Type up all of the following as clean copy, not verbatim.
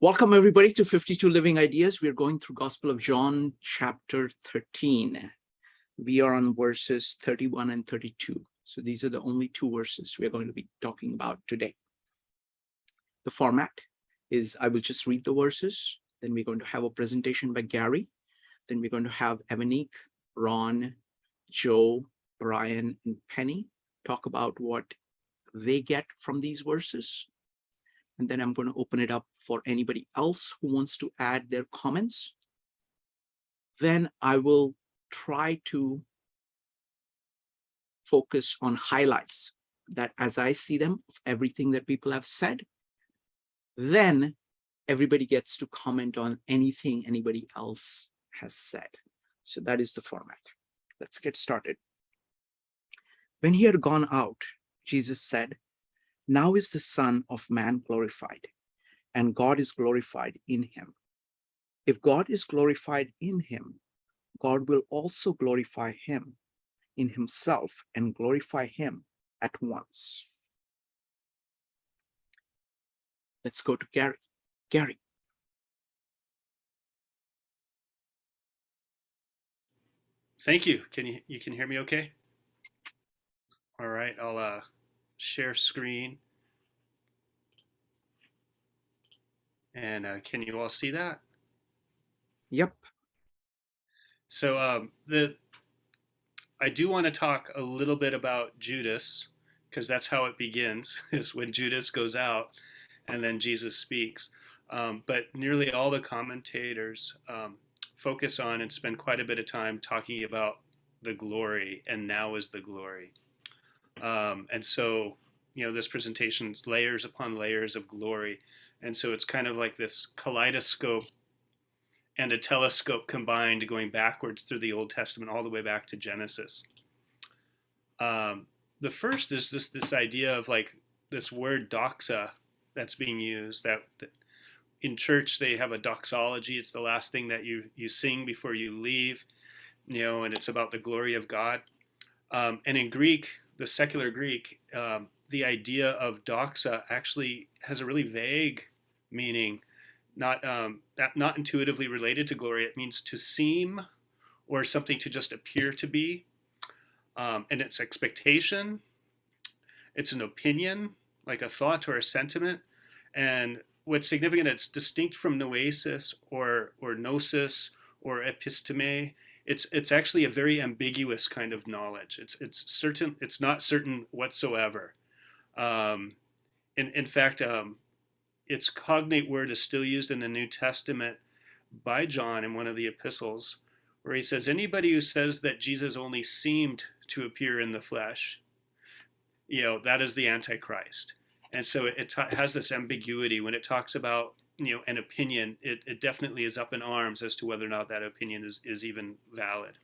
Welcome everybody to 52 Living Ideas. We're going through Gospel of John, chapter 13. We are on verses 31 and 32. So these are the only two verses we are going to be talking about today. The format is I will just read the verses, then we're going to have a presentation by Gary, then we're going to have Evanique, Ron, Joe, Brian, and Penny talk about what they get from these verses. And then I'm going to open it up for anybody else who wants to add their comments. Then I will try to focus on highlights that as I see them, of everything that people have said. Then everybody gets to comment on anything anybody else has said. So that is the format. Let's get started. When he had gone out, Jesus said, "Now is the Son of Man glorified, and God is glorified in him. If God is glorified in him, God will also glorify him in himself and glorify him at once." Let's go to Gary. Gary. Thank you. You can hear me okay? All right, I'll share screen. And can you all see that? Yep. So I do want to talk a little bit about Judas, because that's how it begins, is when Judas goes out and then Jesus speaks. But nearly all the commentators focus on and spend quite a bit of time talking about the glory, and now is the glory. And so, this presentation is layers upon layers of glory. And so it's kind of like this kaleidoscope and a telescope combined, going backwards through the Old Testament all the way back to Genesis. The first is this idea of like this word doxa that's being used, that in church they have a doxology. It's the last thing that you sing before you leave, and it's about the glory of God. And in Greek, the secular Greek, the idea of doxa actually has a really vague meaning, not intuitively related to glory. It means to seem, or something to just appear to be, and it's expectation. It's an opinion, like a thought or a sentiment. And what's significant, it's distinct from noesis or gnosis or episteme. It's actually a very ambiguous kind of knowledge. It's certain. It's not certain whatsoever. In fact, its cognate word is still used in the New Testament by John in one of the epistles, where he says, "Anybody who says that Jesus only seemed to appear in the flesh, that is the Antichrist." And so it has this ambiguity when it talks about an opinion. It definitely is up in arms as to whether or not that opinion is even valid.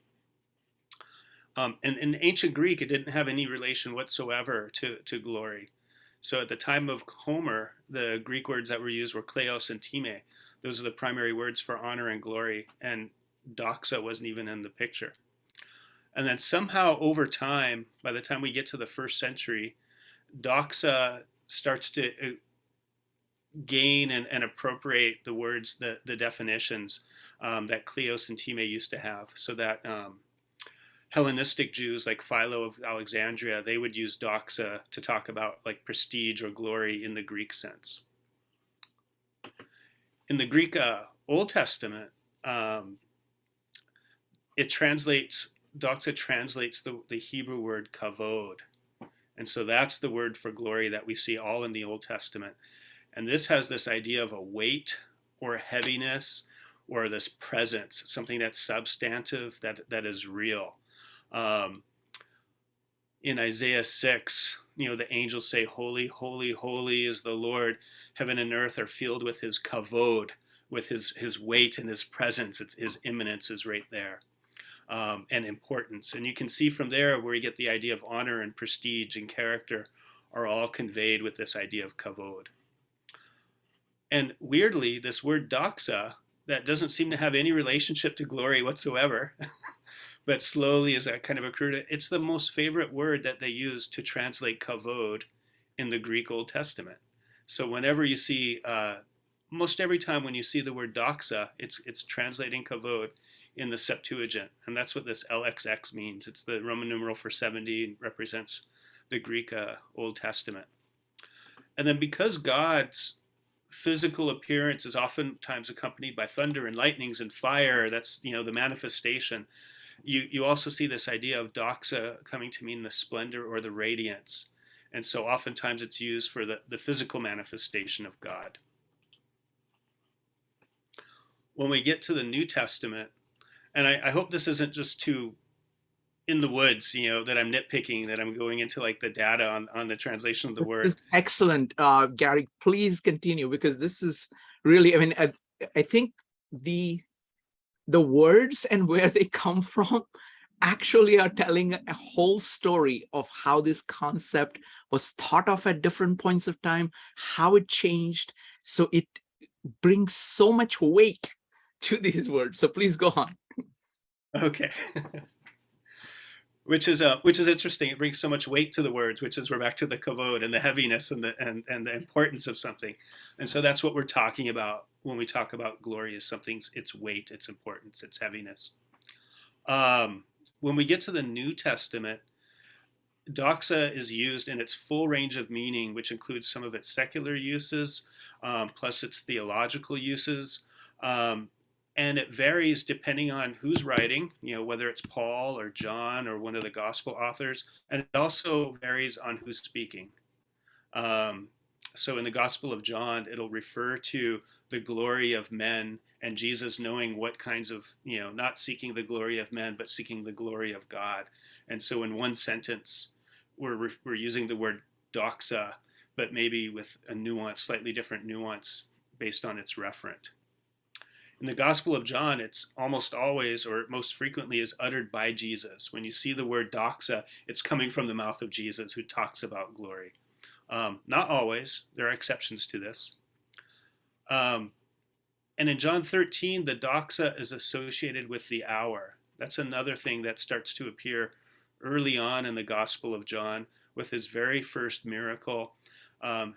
And in ancient Greek, it didn't have any relation whatsoever to glory. So at the time of Homer, the Greek words that were used were kleos and time. Those are the primary words for honor and glory, and doxa wasn't even in the picture. And then somehow over time, by the time we get to the first century, doxa starts to gain and appropriate the words, the definitions that kleos and time used to have, so that Hellenistic Jews like Philo of Alexandria, they would use doxa to talk about like prestige or glory in the Greek sense. In the Greek Old Testament, doxa translates the Hebrew word kavod. And so that's the word for glory that we see all in the Old Testament. And this has this idea of a weight or heaviness or this presence, something that's substantive, that is real. In Isaiah 6, the angels say, "Holy, holy, holy is the Lord. Heaven and earth are filled with his kavod," with his weight and his presence. His immanence is right there, and importance. And you can see from there where you get the idea of honor and prestige and character are all conveyed with this idea of kavod. And weirdly, this word doxa, that doesn't seem to have any relationship to glory whatsoever, but slowly as that kind of accrued, it's the most favorite word that they use to translate kavod in the Greek Old Testament. So whenever you see most every time when you see the word doxa, it's translating kavod in the Septuagint, and that's what this LXX means. It's the Roman numeral for 70, and represents the Greek Old Testament. And then because God's physical appearance is oftentimes accompanied by thunder and lightnings and fire, that's the manifestation. You also see this idea of doxa coming to mean the splendor or the radiance. And so oftentimes it's used for the physical manifestation of God. When we get to the New Testament, and I hope this isn't just too in the woods, that I'm nitpicking, that I'm going into like the data on the translation of the word. This is excellent, Gary. Please continue, because this is really, I mean, I think the words and where they come from actually are telling a whole story of how this concept was thought of at different points of time, how it changed. So it brings so much weight to these words. So please go on. Okay. Which is interesting. It brings so much weight to the words, which is we're back to the kavod and the heaviness and the importance of something. And so that's what we're talking about when we talk about glory, is something's its weight, its importance, its heaviness. When we get to the New Testament, doxa is used in its full range of meaning, which includes some of its secular uses, plus its theological uses. And it varies depending on who's writing, whether it's Paul or John or one of the gospel authors. And it also varies on who's speaking. So in the Gospel of John, it'll refer to the glory of men and Jesus knowing what kinds of, not seeking the glory of men, but seeking the glory of God. And so in one sentence, we're using the word doxa, but maybe with a nuance, slightly different nuance based on its referent. In the Gospel of John, it's almost always, or most frequently, is uttered by Jesus. When you see the word doxa, it's coming from the mouth of Jesus, who talks about glory. Not always. There are exceptions to this. And in John 13, the doxa is associated with the hour. That's another thing that starts to appear early on in the Gospel of John with his very first miracle.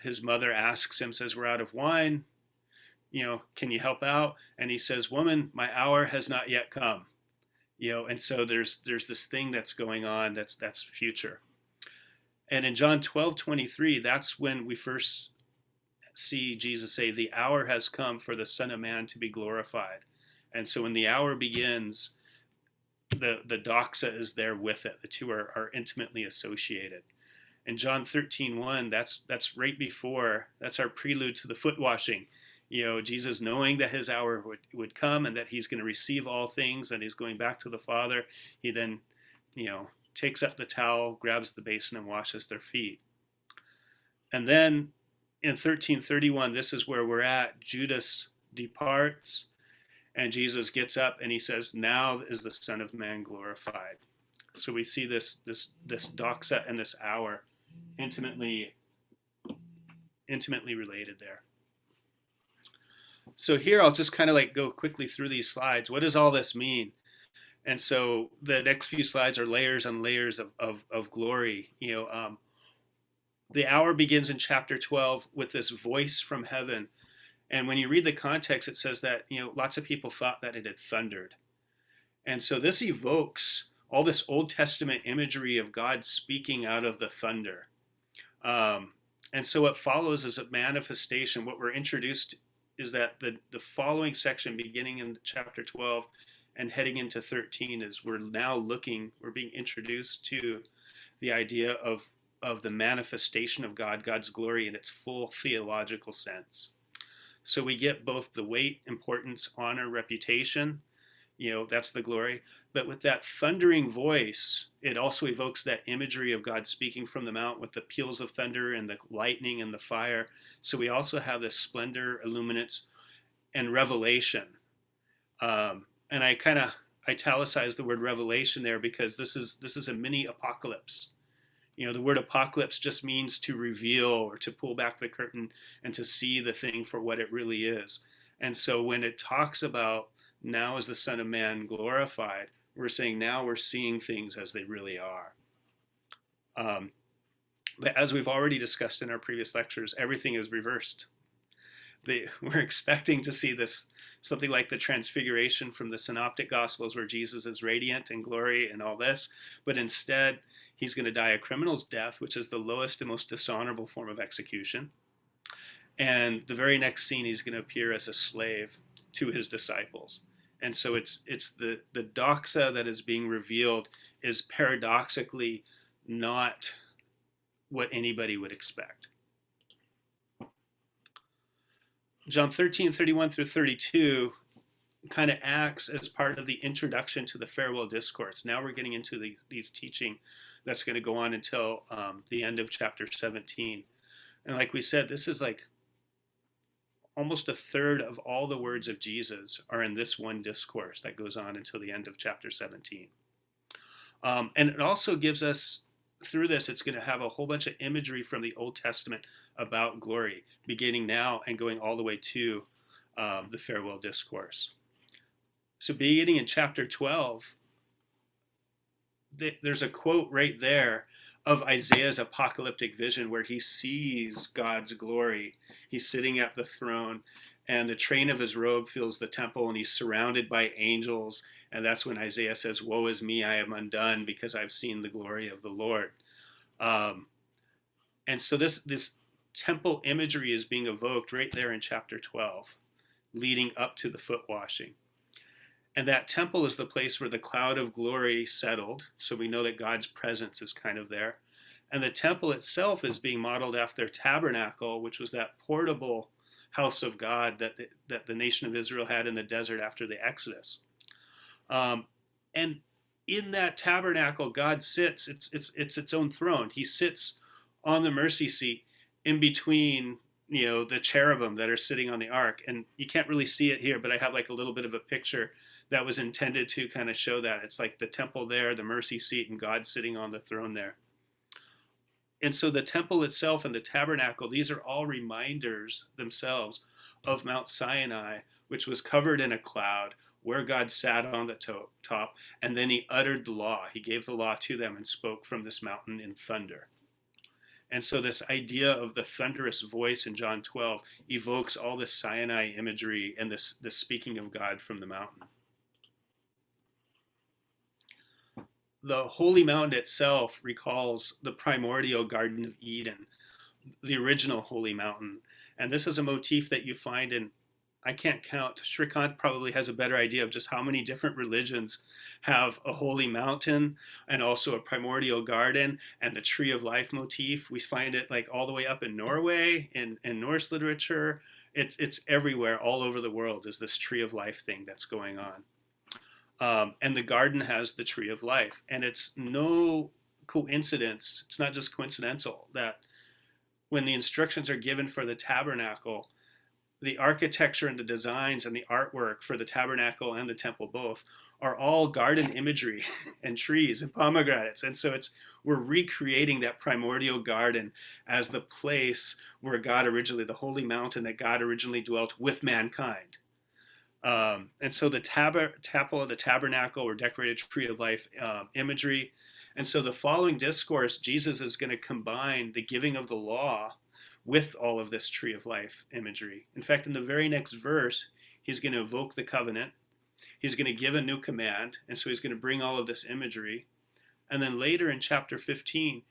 His mother asks him, says, "We're out of wine. Can you help out?" And he says, "Woman, my hour has not yet come." And so there's this thing that's going on that's future. And in John 12:23, that's when we first see Jesus say, "The hour has come for the Son of Man to be glorified." And so when the hour begins, the doxa is there with it. The two are intimately associated. In John 13:1, that's right before, that's our prelude to the foot washing. Jesus knowing that his hour would come and that he's going to receive all things, and he's going back to the Father. He then, takes up the towel, grabs the basin, and washes their feet. And then in 13:31, this is where we're at. Judas departs, and Jesus gets up and he says, "Now is the Son of Man glorified." So we see this doxa and this hour intimately related there. So here I'll just kind of like go quickly through these slides. What does all this mean? And so the next few slides are layers and layers of glory. The hour begins in chapter 12 with this voice from heaven. And when you read the context, it says that, lots of people thought that it had thundered. And so this evokes all this Old Testament imagery of God speaking out of the thunder. And so what follows is a manifestation. What we're introduced is that the following section, beginning in chapter 12 and heading into 13, is we're being introduced to the idea of the manifestation of God's glory in its full theological sense. So we get both the weight, importance, honor, reputation, that's the glory. But with that thundering voice, it also evokes that imagery of God speaking from the mount with the peals of thunder and the lightning and the fire. So we also have this splendor, illuminance, and revelation. And I kind of italicize the word revelation there because this is a mini apocalypse. The word apocalypse just means to reveal or to pull back the curtain and to see the thing for what it really is. And so when it talks about now is the Son of Man glorified, we're saying now we're seeing things as they really are. But as we've already discussed in our previous lectures, everything is reversed. we're expecting to see this, something like the transfiguration from the synoptic gospels where Jesus is radiant in glory and all this, but instead he's going to die a criminal's death, which is the lowest and most dishonorable form of execution. And the very next scene, he's going to appear as a slave to his disciples. And so it's the doxa that is being revealed is paradoxically not what anybody would expect. John 13:31 through 32 kind of acts as part of the introduction to the farewell discourse. Now we're getting into these teaching that's going to go on until the end of chapter 17. And like we said, this is like almost a third of all the words of Jesus are in this one discourse that goes on until the end of chapter 17. And it also gives us, through this, it's going to have a whole bunch of imagery from the Old Testament about glory, beginning now and going all the way to the farewell discourse. So beginning in chapter 12, there's a quote right there of Isaiah's apocalyptic vision where he sees God's glory. He's sitting at the throne, and the train of his robe fills the temple, and he's surrounded by angels. And that's when Isaiah says, "Woe is me, I am undone, because I've seen the glory of the Lord." And so this temple imagery is being evoked right there in chapter 12, leading up to the foot washing. And that temple is the place where the cloud of glory settled. So we know that God's presence is kind of there. And the temple itself is being modeled after tabernacle, which was that portable house of God that the nation of Israel had in the desert after the Exodus. And in that tabernacle, God sits, it's its own throne. He sits on the mercy seat in between, the cherubim that are sitting on the ark. And you can't really see it here, but I have like a little bit of a picture that was intended to kind of show that. It's like the temple there, the mercy seat, and God sitting on the throne there. And so the temple itself and the tabernacle, these are all reminders themselves of Mount Sinai, which was covered in a cloud, where God sat on the top, and then he uttered the law. He gave the law to them and spoke from this mountain in thunder. And so this idea of the thunderous voice in John 12 evokes all this Sinai imagery and this speaking of God from the mountain. The holy mountain itself recalls the primordial Garden of Eden, the original holy mountain. And this is a motif that you find in, I can't count, Shrikant probably has a better idea of just how many different religions have a holy mountain and also a primordial garden and the tree of life motif. We find it like all the way up in Norway, in Norse literature. It's everywhere, all over the world is this tree of life thing that's going on. And the garden has the tree of life. And it's no coincidence, it's not just coincidental, that when the instructions are given for the tabernacle, the architecture and the designs and the artwork for the tabernacle and the temple both are all garden imagery and trees and pomegranates. And so we're recreating that primordial garden as the place where God originally, the holy mountain that God originally dwelt with mankind. And so the temple of the tabernacle or decorated tree of life imagery. And so the following discourse, Jesus is going to combine the giving of the law with all of this tree of life imagery. In fact, in the very next verse, he's going to evoke the covenant. He's going to give a new command. And so he's going to bring all of this imagery. And then later in chapter 15,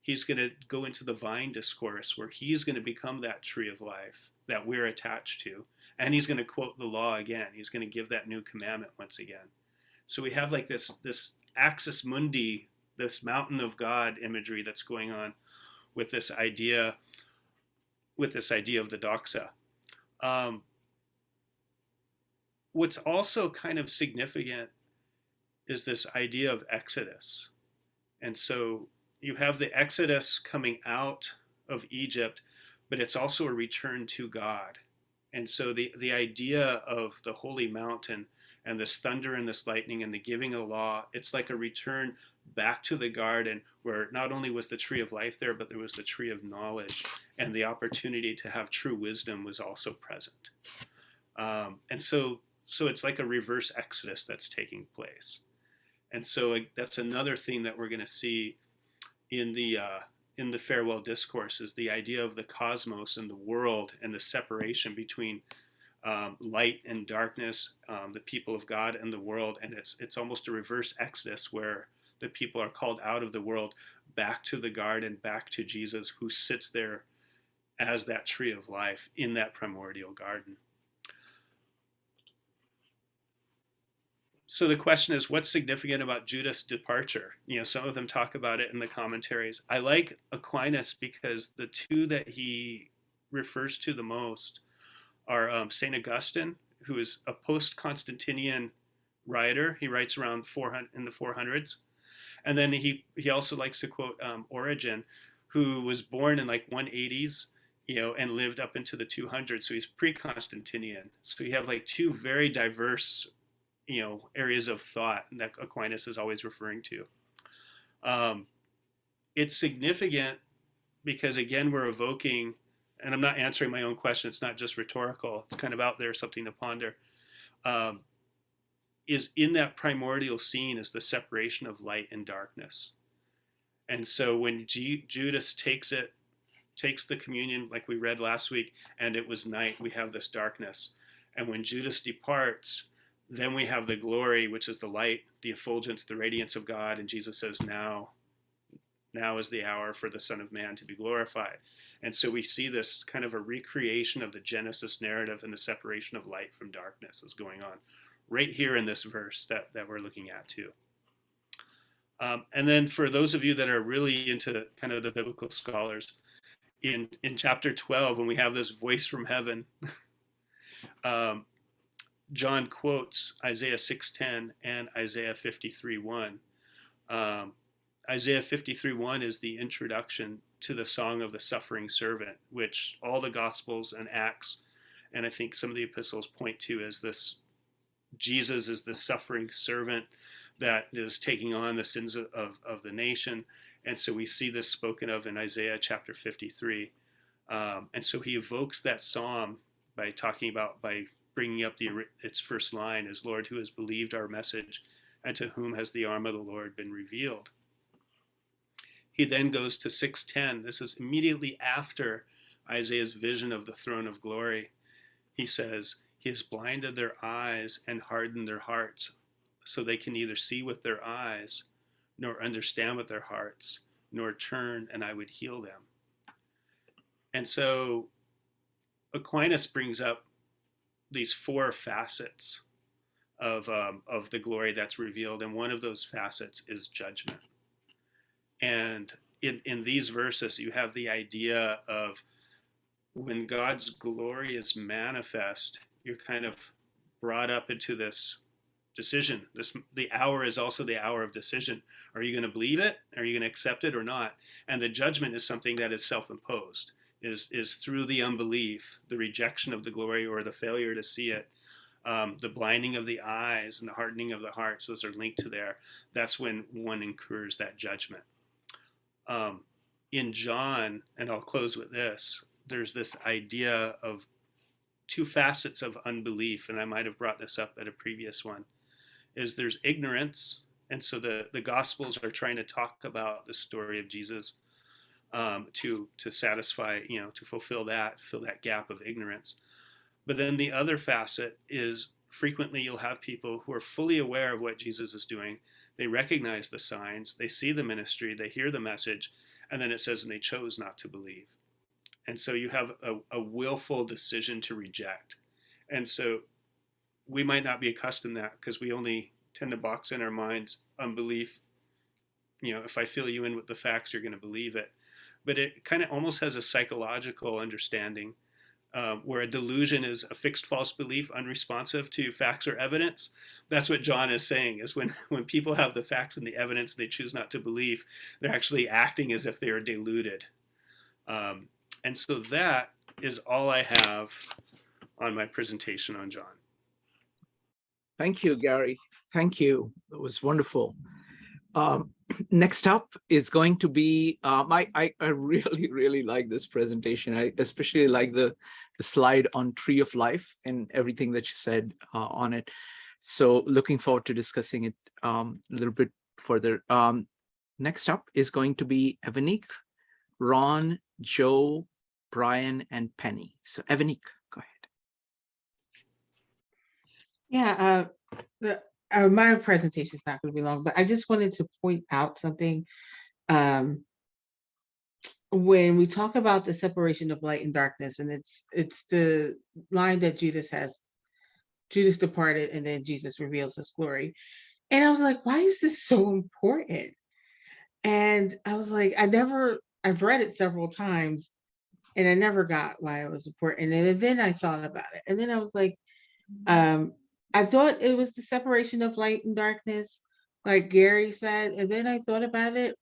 he's going to go into the vine discourse where he's going to become that tree of life that we're attached to. And he's going to quote the law again. He's going to give that new commandment once again. So we have like this axis mundi, this mountain of God imagery that's going on with this idea of the doxa. What's also kind of significant is this idea of Exodus. And so you have the Exodus coming out of Egypt, but it's also a return to God. And so the idea of the holy mountain and this thunder and this lightning and the giving of the law, it's like a return back to the garden where not only was the tree of life there, but there was the tree of knowledge, and the opportunity to have true wisdom was also present. And so it's like a reverse exodus that's taking place. And so that's another thing that we're going to see in the in the farewell discourse is the idea of the cosmos and the world and the separation between light and darkness, the people of God and the world. And it's almost a reverse exodus where the people are called out of the world back to the garden, back to Jesus, who sits there as that tree of life in that primordial garden. So the question is, what's significant about Judas' departure? Some of them talk about it in the commentaries. I like Aquinas because the two that he refers to the most are St. Augustine, who is a post-Constantinian writer. He writes around 400 in the 400s. And then he also likes to quote Origen, who was born in like 180s, and lived up into the 200s. So he's pre-Constantinian. So you have like two very diverse areas of thought that Aquinas is always referring to. It's significant because, again, we're evoking, and I'm not answering my own question, it's not just rhetorical, it's kind of out there, something to ponder, is in that primordial scene is the separation of light and darkness. And so when Judas takes the communion, like we read last week, and it was night, we have this darkness. And when Judas departs, then we have the glory, which is the light, the effulgence, the radiance of God. And Jesus says, now is the hour for the Son of Man to be glorified. And so we see this kind of a recreation of the Genesis narrative and the separation of light from darkness is going on right here in this verse that we're looking at too. And then for those of you that are really into kind of the biblical scholars, in chapter 12, when we have this voice from heaven, John quotes Isaiah 6:10 and Isaiah 53:1. Isaiah 53:1 is the introduction to the song of the suffering servant, which all the Gospels and Acts, and I think some of the epistles point to as this. Jesus is the suffering servant that is taking on the sins of the nation. And so we see this spoken of in Isaiah chapter 53. And so he evokes that psalm by bringing up its first line is, Lord, who has believed our message, and to whom has the arm of the Lord been revealed? He then goes to 6:10. This is immediately after Isaiah's vision of the throne of glory. He says, he has blinded their eyes and hardened their hearts, so they can neither see with their eyes, nor understand with their hearts, nor turn, and I would heal them. And so Aquinas brings up these four facets of the glory that's revealed, and one of those facets is judgment. And in these verses, you have the idea of when God's glory is manifest, you're kind of brought up into this decision. The hour is also the hour of decision. Are you going to believe it? Are you going to accept it or not? And the judgment is something that is self-imposed, is through the unbelief, the rejection of the glory or the failure to see it, the blinding of the eyes and the hardening of the hearts. Those are linked to there. That's when one incurs that judgment. In John, and I'll close with this, there's this idea of two facets of unbelief, and I might have brought this up at a previous one, is there's ignorance, and so the Gospels are trying to talk about the story of Jesus to satisfy, to fill that gap of ignorance. But then the other facet is frequently you'll have people who are fully aware of what Jesus is doing. They recognize the signs, they see the ministry, they hear the message, and then it says, and they chose not to believe. And so you have a willful decision to reject. And so we might not be accustomed to that because we only tend to box in our minds unbelief. If I fill you in with the facts, you're going to believe it. But it kind of almost has a psychological understanding where a delusion is a fixed false belief unresponsive to facts or evidence. That's what John is saying, is when people have the facts and the evidence, they choose not to believe, they're actually acting as if they are deluded. And so that is all I have on my presentation on John. Thank you, Gary. Thank you. It was wonderful. Next up is going to be, I really, really like this presentation. I especially like the slide on Tree of Life and everything that you said on it. So looking forward to discussing it a little bit further. Next up is going to be Evanique, Ron, Joe, Brian, and Penny. So Evanique, go ahead. Yeah, my presentation is not going to be long, but I just wanted to point out something. When we talk about the separation of light and darkness, and it's the line that Judas departed, and then Jesus reveals his glory. And I was like, why is this so important? And I was like, I've read it several times, and I never got why it was important. And then I thought about it, and then I was like, I thought it was the separation of light and darkness, like Gary said. And then I thought about it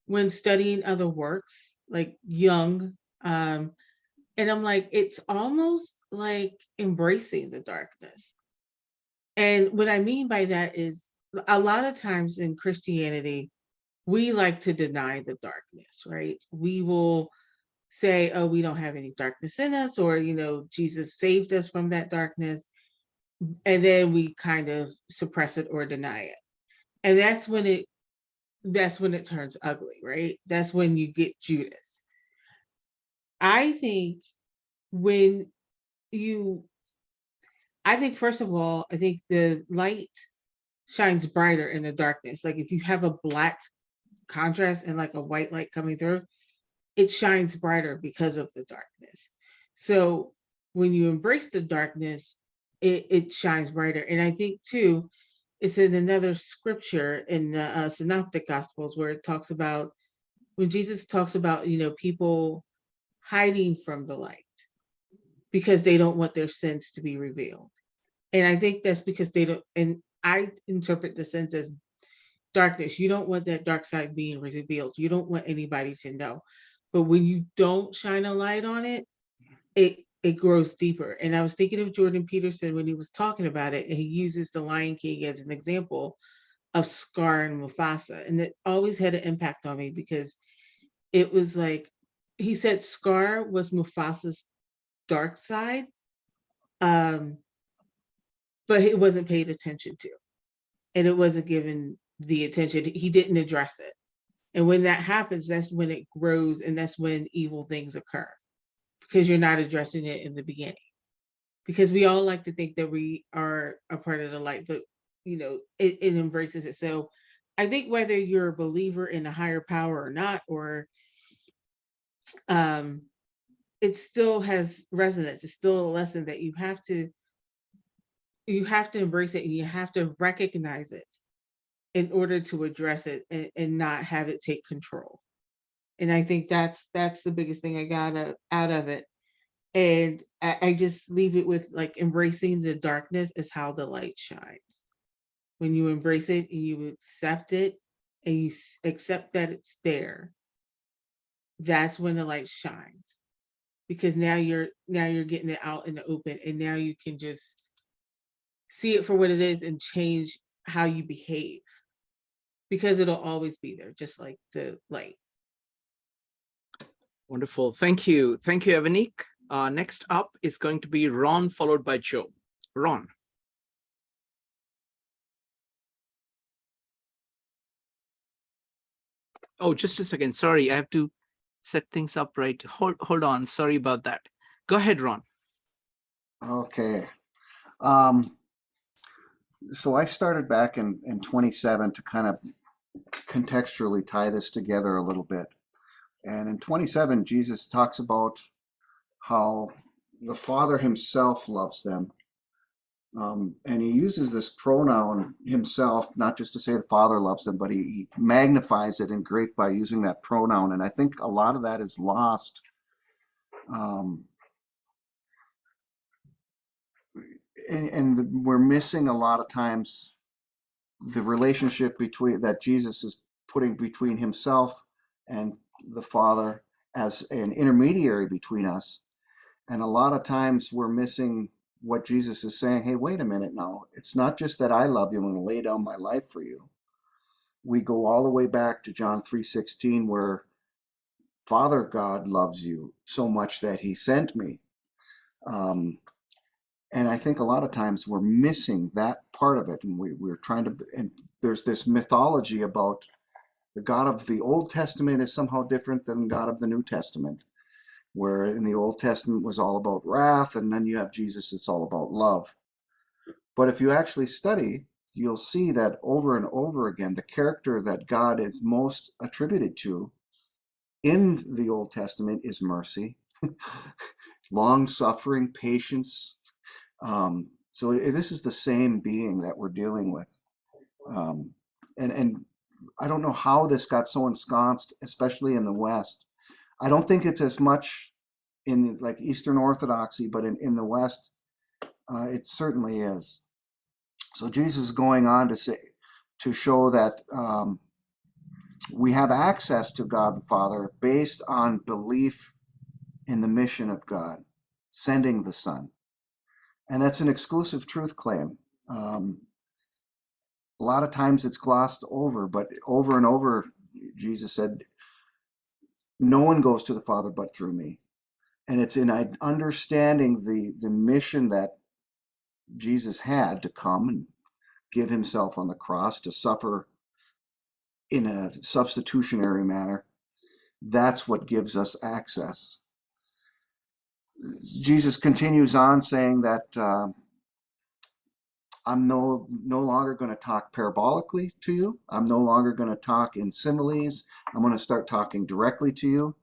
when studying other works, like Jung. And I'm like, it's almost like embracing the darkness. And what I mean by that is a lot of times in Christianity, we like to deny the darkness, right? We will say, oh, we don't have any darkness in us, or, Jesus saved us from that darkness. And then we kind of suppress it or deny it. And that's when it turns ugly, right? That's when you get Judas. I think when first of all, I think the light shines brighter in the darkness. Like if you have a black contrast and like a white light coming through, it shines brighter because of the darkness. So when you embrace the darkness, it shines brighter. And I think too, it's in another scripture in the Synoptic Gospels where it talks about when Jesus talks about, people hiding from the light because they don't want their sins to be revealed. And I think that's because they don't, and I interpret the sins as darkness. You don't want that dark side being revealed. You don't want anybody to know. But when you don't shine a light on it, it grows deeper. And I was thinking of Jordan Peterson when he was talking about it, and he uses the Lion King as an example of Scar and Mufasa. And it always had an impact on me because it was like, he said Scar was Mufasa's dark side, but it wasn't paid attention to. And it wasn't given the attention. He didn't address it. And when that happens, that's when it grows, and that's when evil things occur, because you're not addressing it in the beginning. Because we all like to think that we are a part of the light, but it embraces it. So I think whether you're a believer in a higher power or not, or it still has resonance. It's still a lesson that you have to embrace it, and you have to recognize it in order to address it, and not have it take control. And I think that's the biggest thing I got out of it. And I just leave it with, like, embracing the darkness is how the light shines. When you embrace it and you accept it, and you accept that it's there, that's when the light shines. Because now you're getting it out in the open, and now you can just see it for what it is and change how you behave, because it'll always be there, just like the light. Wonderful. Thank you. Thank you, Evanique. Next up is going to be Ron, followed by Joe. Ron. Oh, just a second. Sorry, I have to set things up right. Hold on. Sorry about that. Go ahead, Ron. Okay. So I started back in 27 to kind of contextually tie this together a little bit. And in 27, Jesus talks about how the Father himself loves them. And he uses this pronoun himself, not just to say the Father loves them, but he magnifies it in Greek by using that pronoun. And I think a lot of that is lost. And we're missing a lot of times the relationship that Jesus is putting between himself and the Father as an intermediary between us. And a lot of times we're missing what Jesus is saying. Hey, wait a minute now. It's not just that I love you, I'm going to lay down my life for you. We go all the way back to John 3:16, where Father God loves you so much that he sent me. And I think a lot of times we're missing that part of it. And we're trying to, and there's this mythology about the God of the Old Testament is somehow different than God of the New Testament, where in the Old Testament was all about wrath, and then you have Jesus, it's all about love. But if you actually study, you'll see that over and over again, the character that God is most attributed to in the Old Testament is mercy, long suffering, patience. So this is the same being that we're dealing with. And I don't know how this got so ensconced, especially in the West. I don't think it's as much in like Eastern Orthodoxy, but in the West, it certainly is. So Jesus is going on to show that we have access to God the Father based on belief in the mission of God, sending the Son. And that's an exclusive truth claim. A lot of times it's glossed over, but over and over, Jesus said, no one goes to the Father but through me. And it's in understanding the mission that Jesus had to come and give himself on the cross, to suffer in a substitutionary manner. That's what gives us access. Jesus continues on saying that I'm no longer going to talk parabolically to you. I'm no longer going to talk in similes. I'm going to start talking directly to you.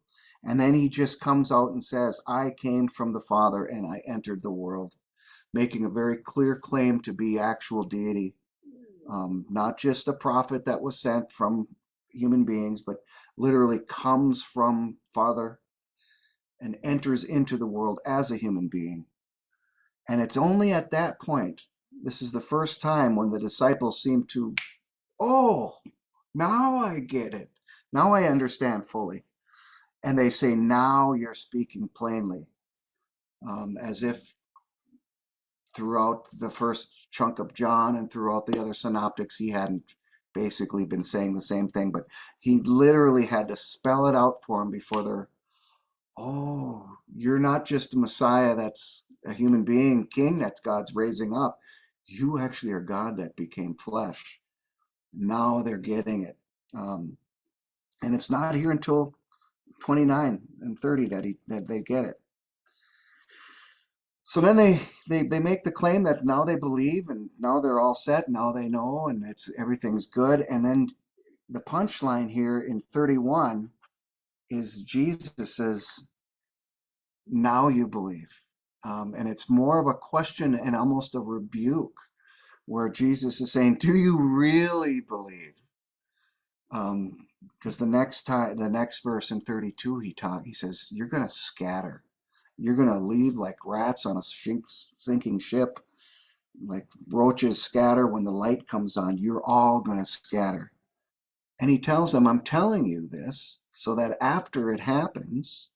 And then he just comes out and says, I came from the Father and I entered the world, making a very clear claim to be actual deity, not just a prophet that was sent from human beings, but literally comes from Father and enters into the world as a human being. And it's only at that point, this is the first time when the disciples seem to, oh, now I get it. Now I understand fully. And they say, now you're speaking plainly, as if throughout the first chunk of John and throughout the other synoptics, he hadn't basically been saying the same thing, but he literally had to spell it out for them before they're, oh, you're not just a Messiah that's a human being, king that God's raising up. You actually are God that became flesh. Now they're getting it. And it's not here until 29 and 30 that they get it. So then they make the claim that now they believe and now they're all set, now they know, and everything's good. And then the punchline here in 31 is Jesus says, now you believe. And it's more of a question and almost a rebuke, where Jesus is saying, do you really believe? Because the next verse in 32, he says, you're going to scatter. You're going to leave like rats on a sinking ship, like roaches scatter when the light comes on. You're all going to scatter. And he tells them, I'm telling you this so that after it happens,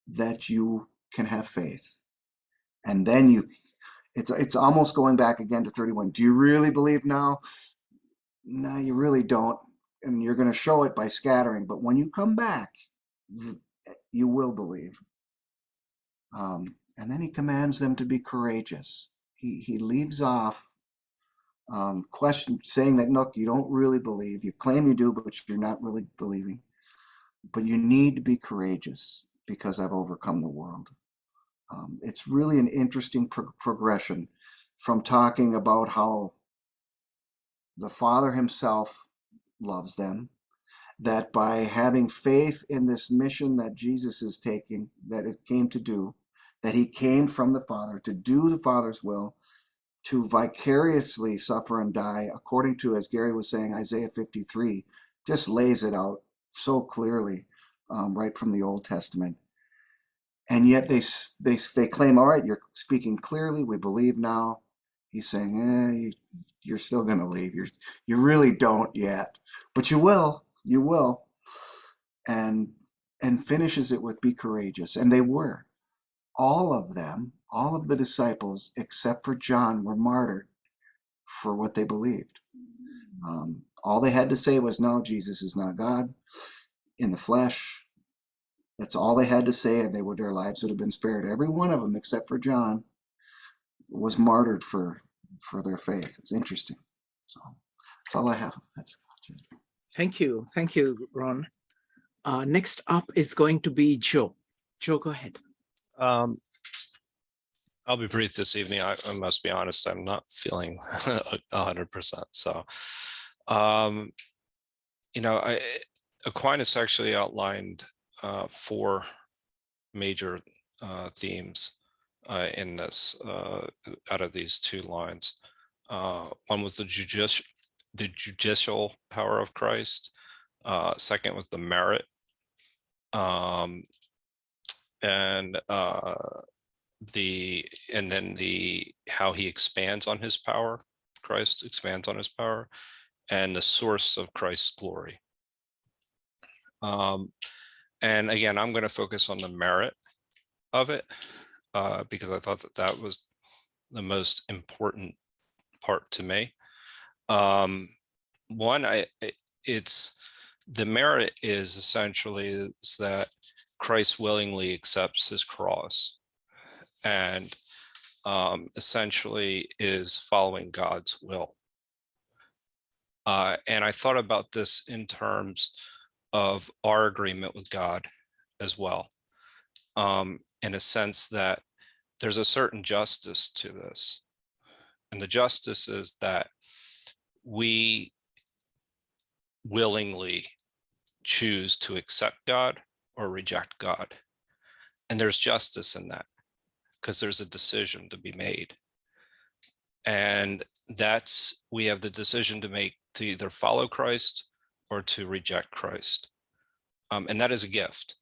that you can have faith. And then it's almost going back again to 31. Do you really believe now? No, you really don't. And you're going to show it by scattering. But when you come back, you will believe. And then he commands them to be courageous. He leaves off saying that, look, you don't really believe. You claim you do, but you're not really believing. But you need to be courageous because I've overcome the world. It's really an interesting progression from talking about how the Father himself loves them, that by having faith in this mission that Jesus is taking, that it came to do, that he came from the Father to do the Father's will, to vicariously suffer and die, according to, as Gary was saying, Isaiah 53, just lays it out so clearly, right from the Old Testament. And yet they claim, all right, you're speaking clearly, we believe now. He's saying, you're still going to leave. You really don't yet, but you will. And finishes it with, be courageous. And they were. All of them, all of the disciples, except for John, were martyred for what they believed. All they had to say was, no, Jesus is not God in the flesh. That's all they had to say, and their lives would have been spared. Every one of them, except for John, was martyred for their faith. It's interesting. So that's all I have. That's it. Thank you. Thank you, Ron. Next up is going to be Joe. Joe, go ahead. Um, I'll be brief this evening. I must be honest, I'm not feeling 100%. So, Aquinas actually outlined 4 major themes in this out of these 2 lines. One was the judicial power of Christ. Second was the merit, and then how he expands on his power. Christ expands on his power, and the source of Christ's glory. And again, I'm going to focus on the merit of it because I thought that was the most important part to me. It's the merit is essentially that Christ willingly accepts his cross and essentially is following God's will. And I thought about this in terms of our agreement with God as well, in a sense that there's a certain justice to this. And the justice is that we willingly choose to accept God or reject God. And there's justice in that because there's a decision to be made. And we have the decision to make to either follow Christ or to reject Christ. And that is a gift.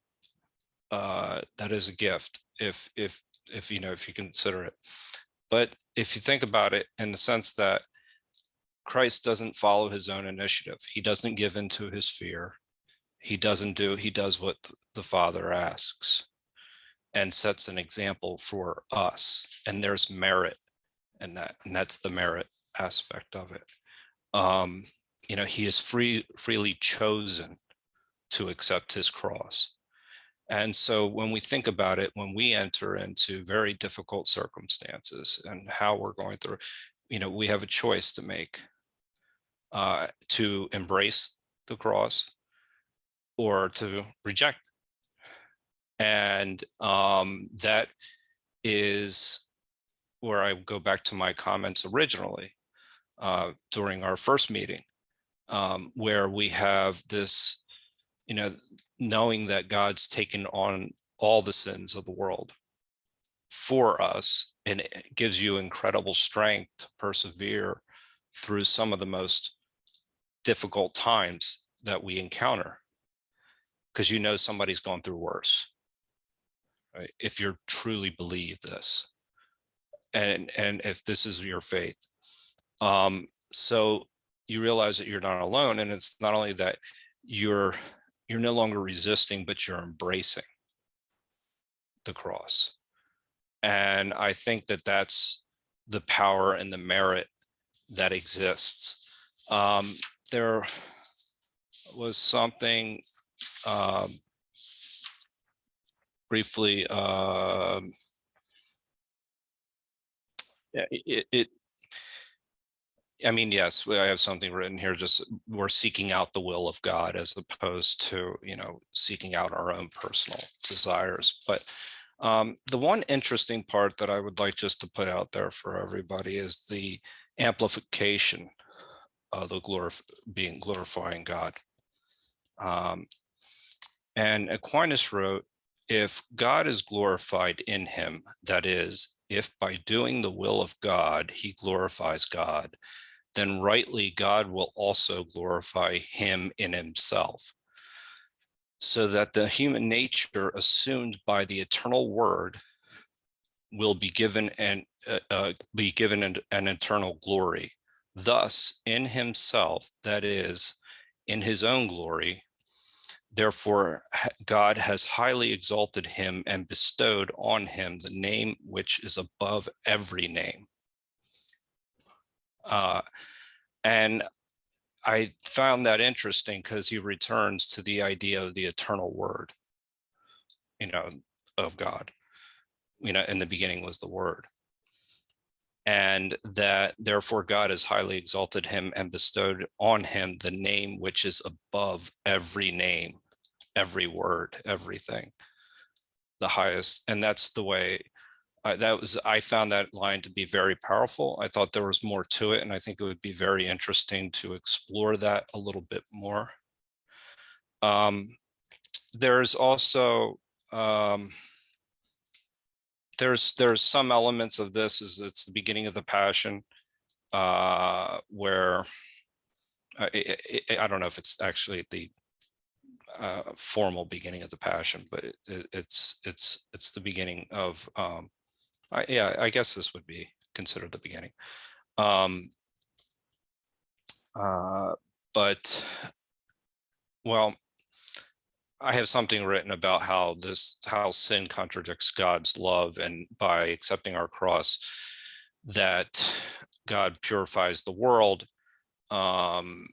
That is a gift if you consider it. But if you think about it in the sense that Christ doesn't follow his own initiative, he doesn't give into his fear. He does what the Father asks and sets an example for us. And there's merit in that, and that's the merit aspect of it. He is freely chosen to accept his cross. And so when we think about it, when we enter into very difficult circumstances and how we're going through, we have a choice to make, to embrace the cross or to reject. And that is where I go back to my comments originally during our first meeting, where we have this, knowing that God's taken on all the sins of the world for us, and it gives you incredible strength to persevere through some of the most difficult times that we encounter, because somebody's gone through worse, right? If you truly believe this, and if this is your faith, so you realize that you're not alone, and it's not only that you're no longer resisting, but you're embracing the cross. And I think that that's the power and the merit that exists. There was something briefly, yes, I have something written here, just we're seeking out the will of God as opposed to, seeking out our own personal desires. But the one interesting part that I would like just to put out there for everybody is the amplification of the glorifying God. And Aquinas wrote, if God is glorified in him, that is, if by doing the will of God, he glorifies God, then rightly God will also glorify him in himself, so that the human nature assumed by the eternal word will be given an eternal glory. Thus, in himself, that is, in his own glory, therefore, God has highly exalted him and bestowed on him the name which is above every name. And I found that interesting because he returns to the idea of the eternal word, of God. In the beginning was the word. and that therefore God has highly exalted him and bestowed on him the name which is above every name, every word, everything, the highest. And that's the way I found that line to be very powerful. I thought there was more to it, and I think it would be very interesting to explore that a little bit more. There's also there's some elements of this, is it's the beginning of the Passion, where I don't know if it's actually the formal beginning of the Passion, but it's the beginning of I guess this would be considered the beginning. But well, I have something written about how sin contradicts God's love, and by accepting our cross, that God purifies the world. And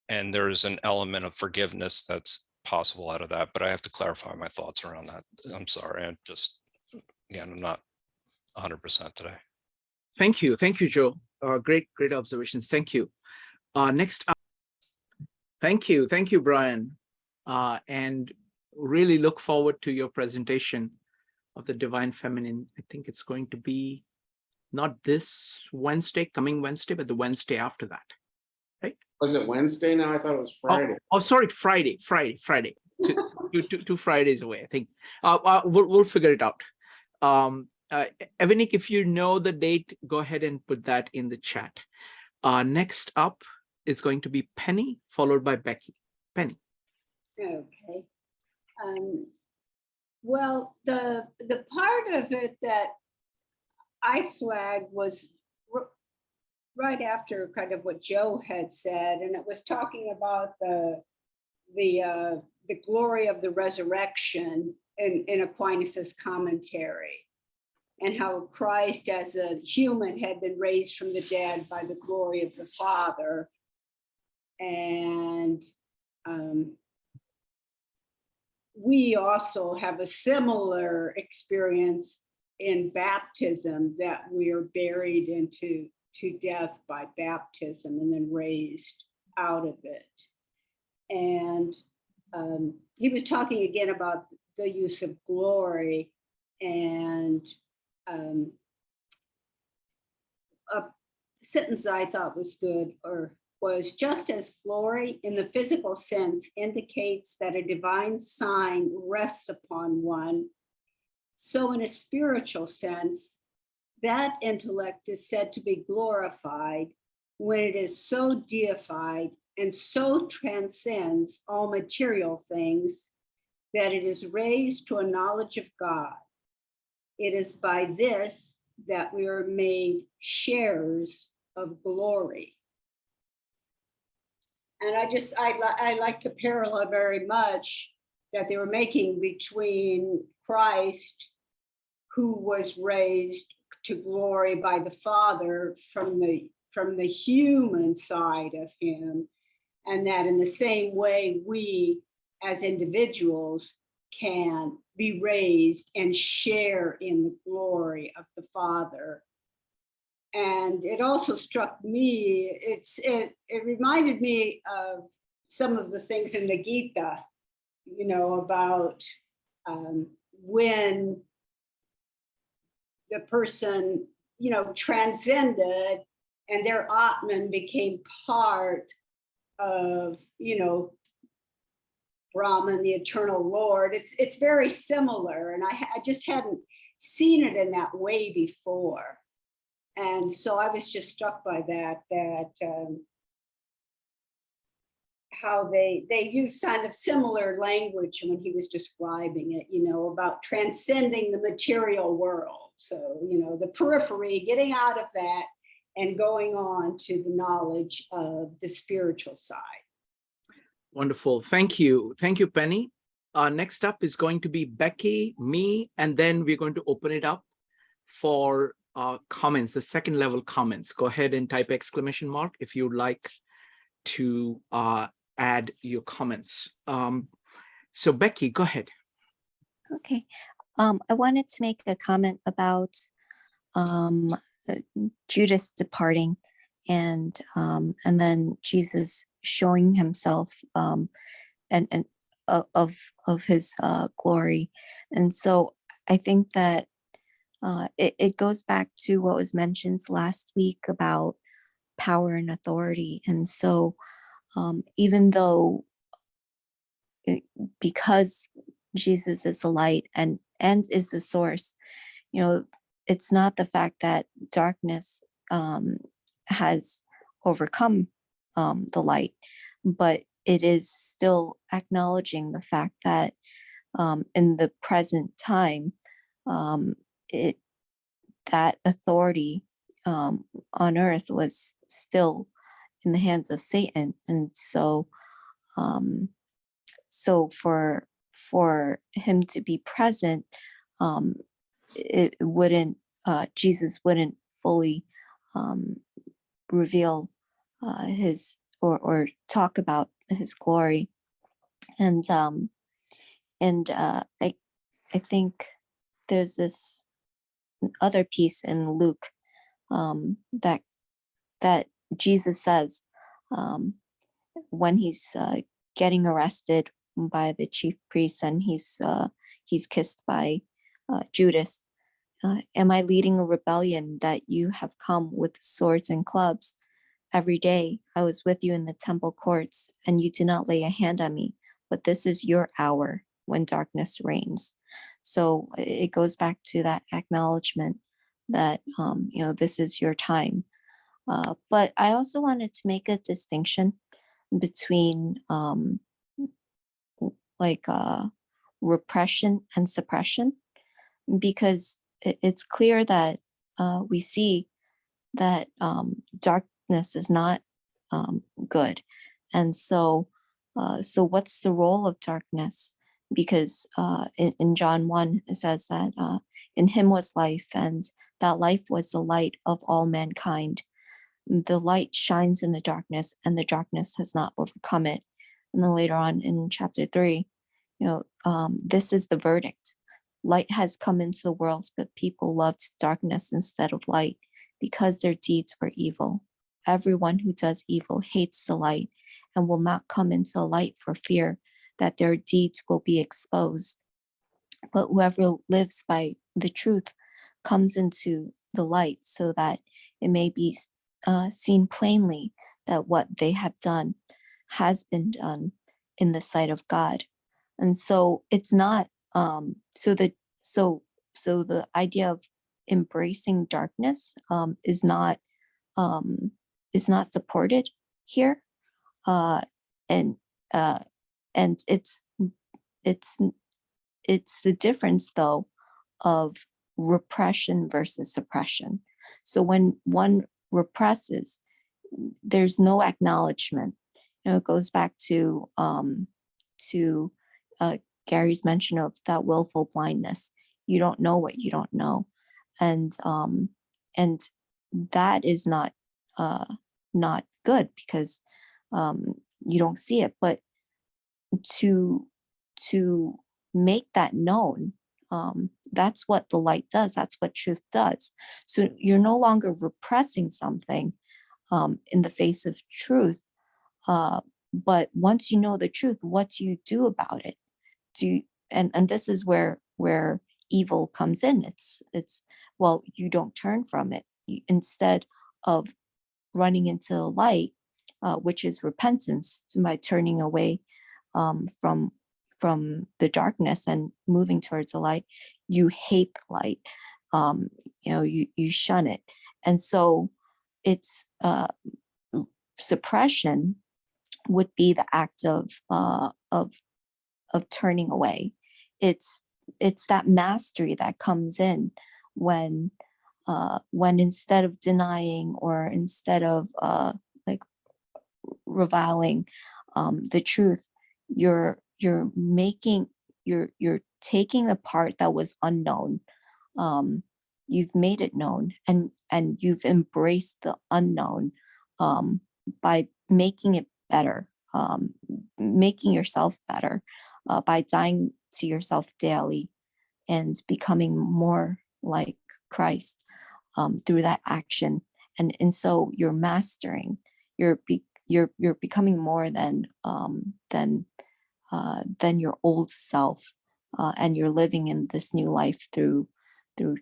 there's an element of forgiveness that's possible out of that, but I have to clarify my thoughts around that. I'm sorry. I'm not 100% today. Thank you, Joe. Great observations. Thank you. Next up, thank you, Brian, and really look forward to your presentation of the Divine Feminine. I think it's going to be not this Wednesday, coming Wednesday, but the Wednesday after that. Right? Was it Wednesday now? I thought it was Friday. Oh, sorry, Friday. 2 Fridays away, I think. We'll figure it out. Evanique, if you know the date, go ahead and put that in the chat. Next up is going to be Penny, followed by Becky. Penny. Okay. Well, the part of it that I flagged was right after kind of what Joe had said, and it was talking about the glory of the resurrection in Aquinas' commentary, and how Christ as a human had been raised from the dead by the glory of the Father. And we also have a similar experience in baptism, that we are buried into death by baptism and then raised out of it. And he was talking again about the use of glory, and a sentence that I thought was good was just as glory in the physical sense indicates that a divine sign rests upon one, so in a spiritual sense, that intellect is said to be glorified when it is so deified and so transcends all material things that it is raised to a knowledge of God. It is by this that we are made sharers of glory. And I like the parallel very much that they were making between Christ, who was raised to glory by the Father from the human side of him, and that in the same way we as individuals can be raised and share in the glory of the Father. And it also struck me, it reminded me of some of the things in the Gita, about when the person, transcended and their Atman became part of, Brahman, the eternal Lord. It's very similar, and I just hadn't seen it in that way before. And so I was just struck by that how they use kind of similar language when he was describing it, about transcending the material world. So, the periphery, getting out of that and going on to the knowledge of the spiritual side. Wonderful. Thank you, Penny. Next up is going to be Becky, me, and then we're going to open it up for comments, the second level comments. Go ahead and type ! if you'd like to add your comments. So Becky, go ahead. Okay. I wanted to make a comment about um, uh, Judas departing, and then Jesus showing himself, and of his glory. And so I think that it goes back to what was mentioned last week about power and authority. And so even though because Jesus is the light and is the source, it's not the fact that darkness has overcome the light, but it is still acknowledging the fact that in the present time, it that authority on earth was still in the hands of Satan. And so for him to be present, it wouldn't Jesus wouldn't fully reveal his or talk about his glory. And I think there's this other piece in Luke that Jesus says when he's getting arrested by the chief priests, and he's kissed by Judas. Am I leading a rebellion that you have come with swords and clubs? Every day I was with you in the temple courts, and you did not lay a hand on me, but this is your hour when darkness reigns. So it goes back to that acknowledgement that, this is your time. But I also wanted to make a distinction between repression and suppression, because it's clear that we see that darkness is not good. And so what's the role of darkness? Because in John 1, it says that in him was life, and that life was the light of all mankind. The light shines in the darkness, and the darkness has not overcome it. And then later on in chapter 3, this is the verdict. Light has come into the world, but people loved darkness instead of light because their deeds were evil. Everyone who does evil hates the light and will not come into the light for fear that their deeds will be exposed. But whoever lives by the truth comes into the light so that it may be seen plainly that what they have done has been done in the sight of God. And so it's not so the idea of embracing darkness is not supported here, and it's the difference though of repression versus suppression. So when one represses, there's no acknowledgement. It goes back to Gary's mention of that willful blindness. You don't know what you don't know, and that is not good, because you don't see it. But to make that known, that's what the light does. That's what truth does. So you're no longer repressing something in the face of truth. But once you know the truth, what do you do about it? And this is where evil comes in. It's well, you don't turn from it. Instead of running into the light, which is repentance, by turning away from the darkness and moving towards the light, you hate the light. You shun it. And so it's suppression would be the act of turning away. It's that mastery that comes in when instead of denying, or instead of reviling the truth, you're taking the part that was unknown. You've made it known, and you've embraced the unknown by making it better, making yourself better, by dying to yourself daily and becoming more like Christ. through that action, and so you're mastering. You're becoming more than your old self, and you're living in this new life through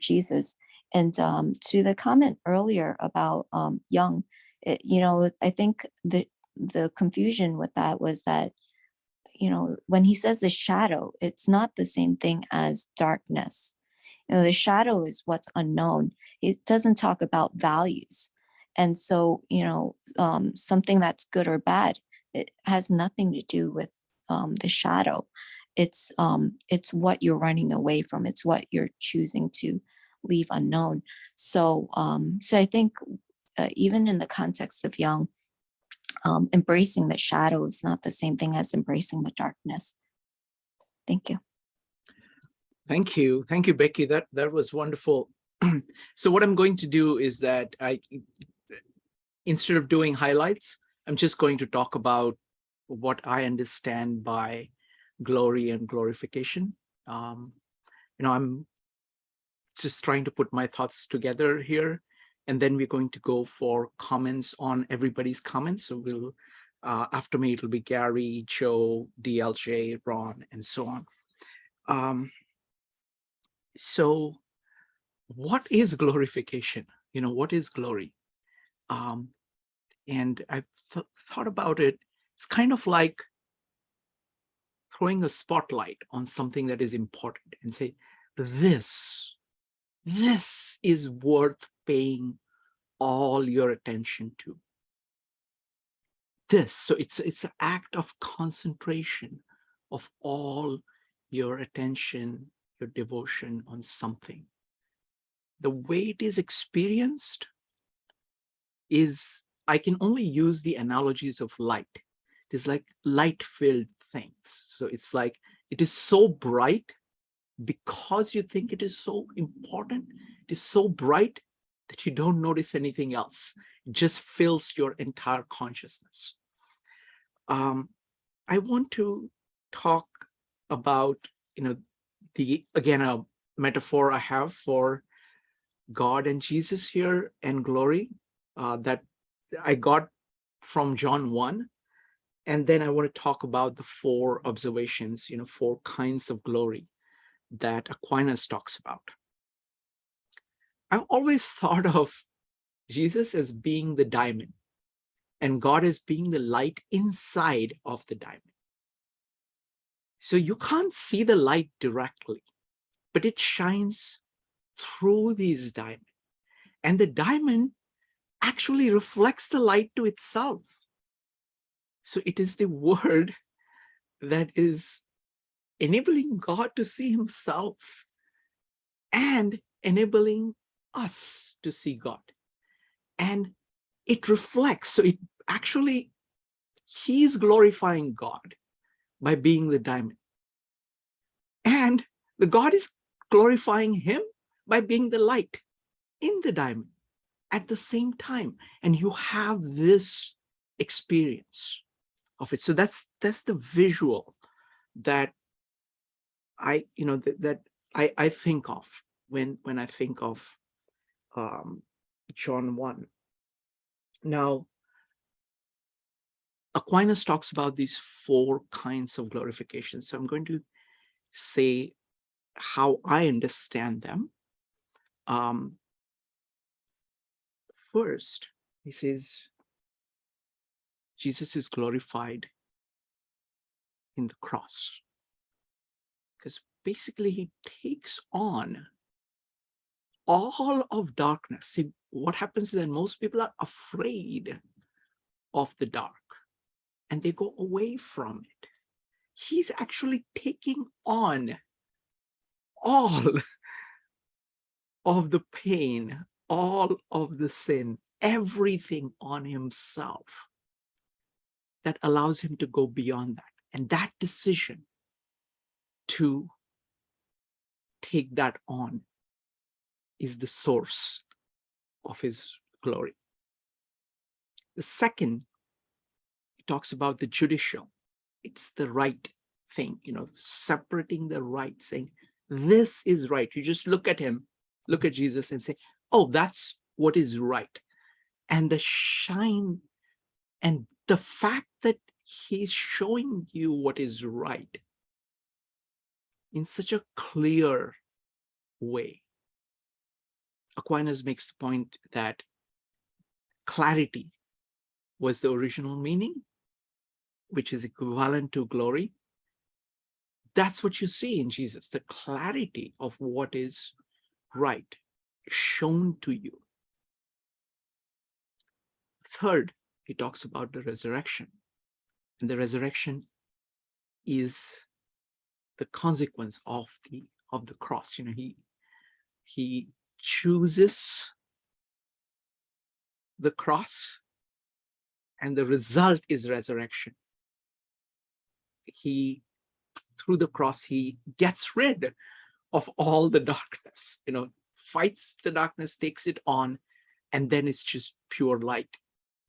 Jesus. And to the comment earlier about young, I think the confusion with that was that, when he says the shadow, it's not the same thing as darkness. The shadow is what's unknown. It doesn't talk about values. And so, something that's good or bad, it has nothing to do with the shadow. It's what you're running away from. It's what you're choosing to leave unknown. So I think even in the context of young, embracing the shadow is not the same thing as embracing the darkness. Thank you. Thank you, Becky. That was wonderful. So what I'm going to do is that instead of doing highlights, I'm just going to talk about what I understand by glory and glorification. I'm just trying to put my thoughts together here, and then we're going to go for comments on everybody's comments. So we'll, after me, it'll be Gary, Joe, DLJ, Ron, and so on. So what is glorification? What is glory? And I've thought about it. It's kind of like throwing a spotlight on something that is important and say, this is worth paying all your attention to. So it's an act of concentration of all your attention, your devotion on something. The way it is experienced is, I can only use the analogies of light. It is like light-filled things. So it's like, it is so bright because you think it is so important. It is so bright that you don't notice anything else. It just fills your entire consciousness. I want to talk about, again, a metaphor I have for God and Jesus here and glory that I got from John 1. And then I want to talk about the 4 observations, 4 kinds of glory that Aquinas talks about. I've always thought of Jesus as being the diamond and God as being the light inside of the diamond. So you can't see the light directly, but it shines through these diamonds. And the diamond actually reflects the light to itself. So it is the word that is enabling God to see himself and enabling us to see God. And it reflects, so it actually, he's glorifying God by being the diamond. And the God is glorifying him by being the light in the diamond at the same time. And you have this experience of it. So that's the visual that I think of when I think of John 1. Now, Aquinas talks about these 4 kinds of glorification. So I'm going to say how I understand them. First, he says, Jesus is glorified in the cross. Because basically he takes on all of darkness. See, what happens is that most people are afraid of the dark and they go away from it. He's actually taking on all of the pain, all of the sin, everything on himself that allows him to go beyond that. And that decision to take that on is the source of his glory. The second, he talks about the judicial. It's the right thing, separating the right, saying, this is right. You just look at him, look at Jesus and say, oh, that's what is right. And the shine and the fact that he's showing you what is right in such a clear way. Aquinas makes the point that clarity was the original meaning, which is equivalent to glory. That's what you see in Jesus, the clarity of what is right, shown to you. Third, he talks about the resurrection. And the resurrection is the consequence of the cross. You know, he chooses the cross, and the result is resurrection. Through the cross, he gets rid of all the darkness, you know, fights the darkness, takes it on, and then it's just pure light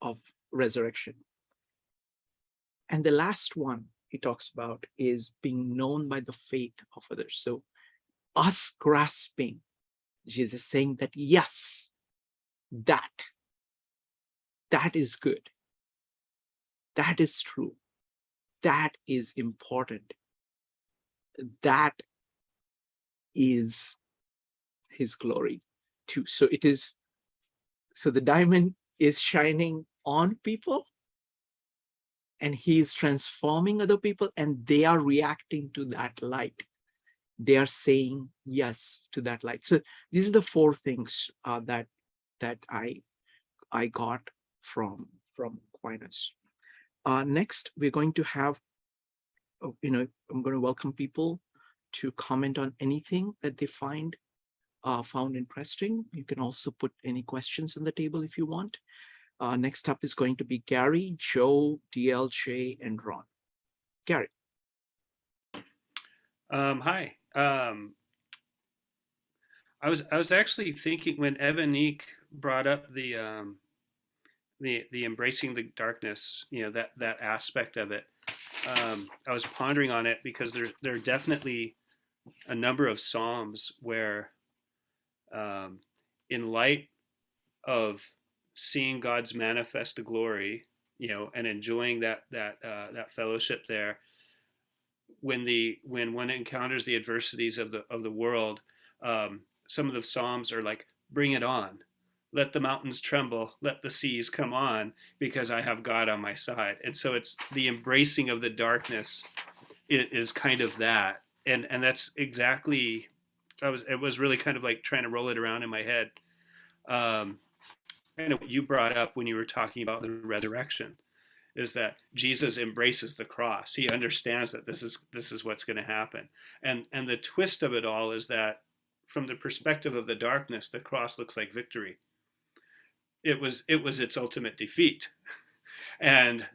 of resurrection. And the last one he talks about is being known by the faith of others. So us grasping Jesus, saying that, yes, that is good. That is true. That is important. That is his glory too. So the diamond is shining on people, and he is transforming other people, and they are reacting to that light. They are saying yes to that light. So these are the four things that I got from Aquinas. Next, we're going to have, I'm going to welcome people to comment on anything that they found interesting. You can also put any questions on the table if you want. Next up is going to be Gary, Joe, DLJ, and Ron. Gary. Hi. I was actually thinking when Evanique brought up the embracing the darkness, that aspect of it. I was pondering on it because there are definitely a number of Psalms where, in light of seeing God's manifest glory, and enjoying that fellowship there, when one encounters the adversities of the world, some of the Psalms are like, bring it on. Let the mountains tremble, let the seas come on, because I have God on my side. And so it's the embracing of the darkness is kind of that. And that's exactly, it was really kind of like trying to roll it around in my head. Kind of what you brought up when you were talking about the resurrection, is that Jesus embraces the cross. He understands that this is what's going to happen. And the twist of it all is that from the perspective of the darkness, the cross looks like victory. It was its ultimate defeat. And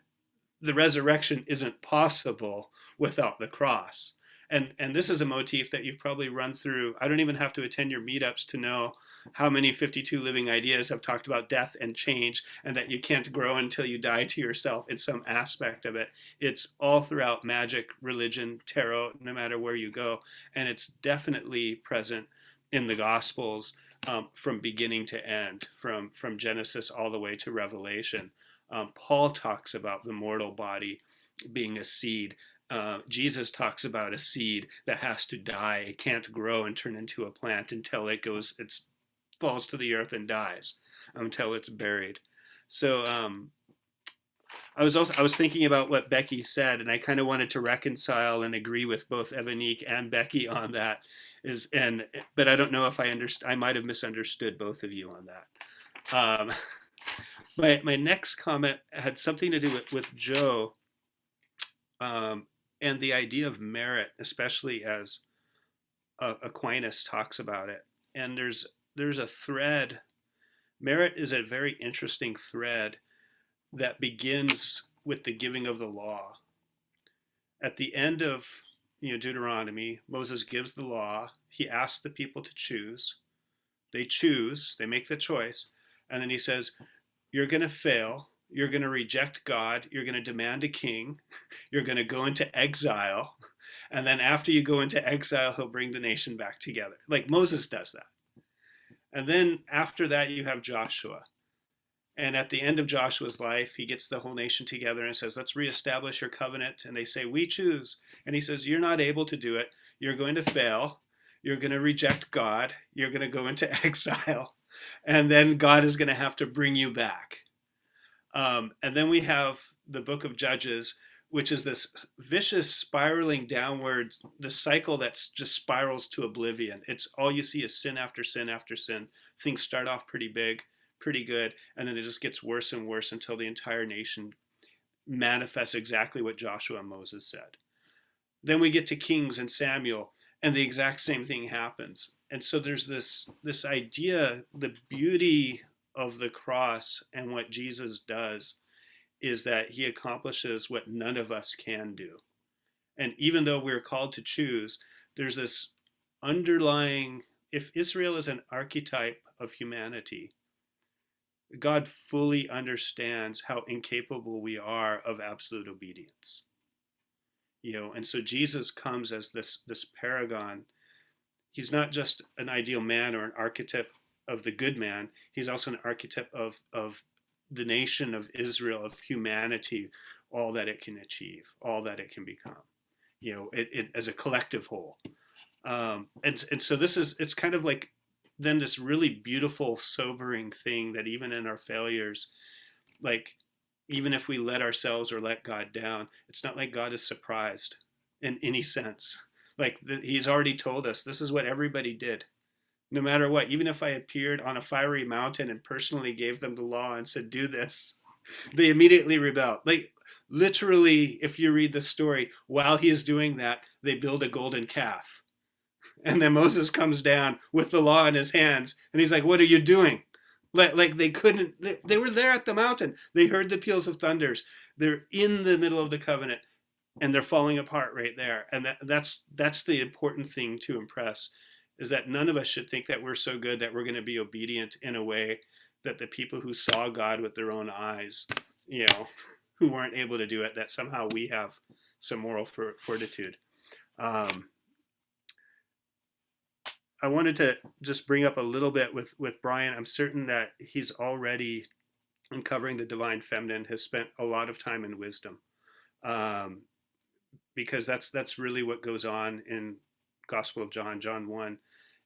the resurrection isn't possible without the cross. And this is a motif that you've probably run through. I don't even have to attend your meetups to know how many 52 living ideas have talked about death and change, and that you can't grow until you die to yourself in some aspect of it. It's all throughout magic, religion, tarot, no matter where you go. And it's definitely present in the Gospels, from beginning to end, from Genesis all the way to Revelation. Paul talks about the mortal body being a seed. Jesus talks about a seed that has to die. It can't grow and turn into a plant until it falls to the earth and dies, until it's buried. So I was thinking about what Becky said, and I kind of wanted to reconcile and agree with both Evanique and Becky on that. But I don't know if I might have misunderstood both of you on that. My next comment had something to do with Joe, and the idea of merit, especially as Aquinas talks about it. And there's a thread. Merit is a very interesting thread that begins with the giving of the law. At the end of Deuteronomy, Moses gives the law. He asks the people to choose. They choose. They make the choice, and then he says, "You're going to fail. You're going to reject God. You're going to demand a king. You're going to go into exile. And then after you go into exile, he'll bring the nation back together." Like Moses does that. And then after that, you have Joshua. And at the end of Joshua's life, he gets the whole nation together and says, let's reestablish your covenant. And they say, we choose. And he says, you're not able to do it. You're going to fail. You're going to reject God. You're going to go into exile. And then God is going to have to bring you back. And then we have the book of Judges, which is this vicious spiraling downwards, the cycle that's just spirals to oblivion. It's all you see is sin after sin after sin. Things start off pretty big, pretty good, and then it just gets worse and worse until the entire nation manifests exactly what Joshua and Moses said. Then we get to Kings and Samuel, and the exact same thing happens. And so there's this idea, the beauty of the cross and what Jesus does is that he accomplishes what none of us can do. And even though we're called to choose, there's this underlying, if Israel is an archetype of humanity, God fully understands how incapable we are of absolute obedience. And so Jesus comes as this paragon. He's not just an ideal man or an archetype of the good man. He's also an archetype of the nation of Israel, of humanity, all that it can achieve, all that it can become, it as a collective whole. And so it's kind of like then this really beautiful, sobering thing that even in our failures, like even if we let ourselves or let God down, it's not like God is surprised in any sense. Like he's already told us, this is what everybody did. No matter what, even if I appeared on a fiery mountain and personally gave them the law and said, do this, they immediately rebelled. Like literally, if you read the story, while he is doing that, they build a golden calf. And then Moses comes down with the law in his hands and he's like, what are you doing? Like they couldn't, they were there at the mountain. They heard the peals of thunders. They're in the middle of the covenant and they're falling apart right there. And that's the important thing to impress, is that none of us should think that we're so good that we're going to be obedient in a way that the people who saw God with their own eyes, who weren't able to do it, that somehow we have some moral fortitude. I wanted to just bring up a little bit with Brian. I'm certain that he's already uncovering the divine feminine, has spent a lot of time in wisdom, because that's really what goes on in Gospel of John 1,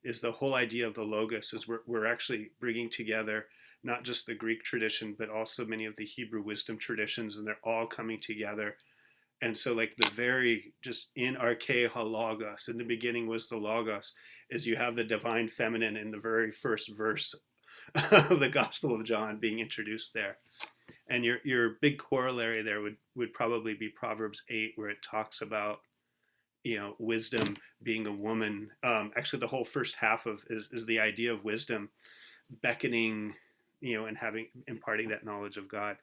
is the whole idea of the Logos, is we're actually bringing together not just the Greek tradition, but also many of the Hebrew wisdom traditions, and they're all coming together. And so like the very just in arche ha logos, in the beginning was the Logos, is you have the divine feminine in the very first verse of the Gospel of John being introduced there. And your big corollary there would probably be Proverbs 8, where it talks about wisdom being a woman. Actually, the whole first half of is the idea of wisdom beckoning, and imparting that knowledge of God.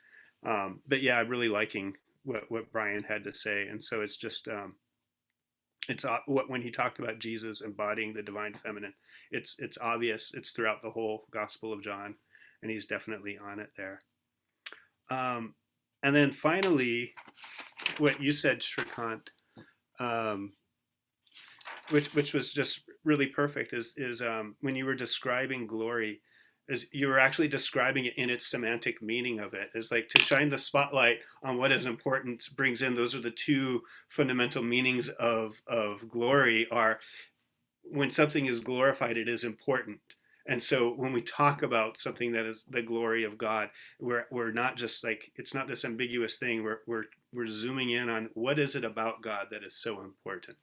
But yeah, I'm really liking what Brian had to say. And so it's just when he talked about Jesus embodying the divine feminine, it's obvious. It's throughout the whole Gospel of John, and he's definitely on it there. And then finally, what you said, Shrikant, which was just really perfect, is when you were describing glory, is you were actually describing it in its semantic meaning of it. Is like to shine the spotlight on what is important brings in, those are the two fundamental meanings of glory, are when something is glorified, it is important. And so when we talk about something that is the glory of God, we're not just like, it's not this ambiguous thing. We're zooming in on what is it about God that is so important.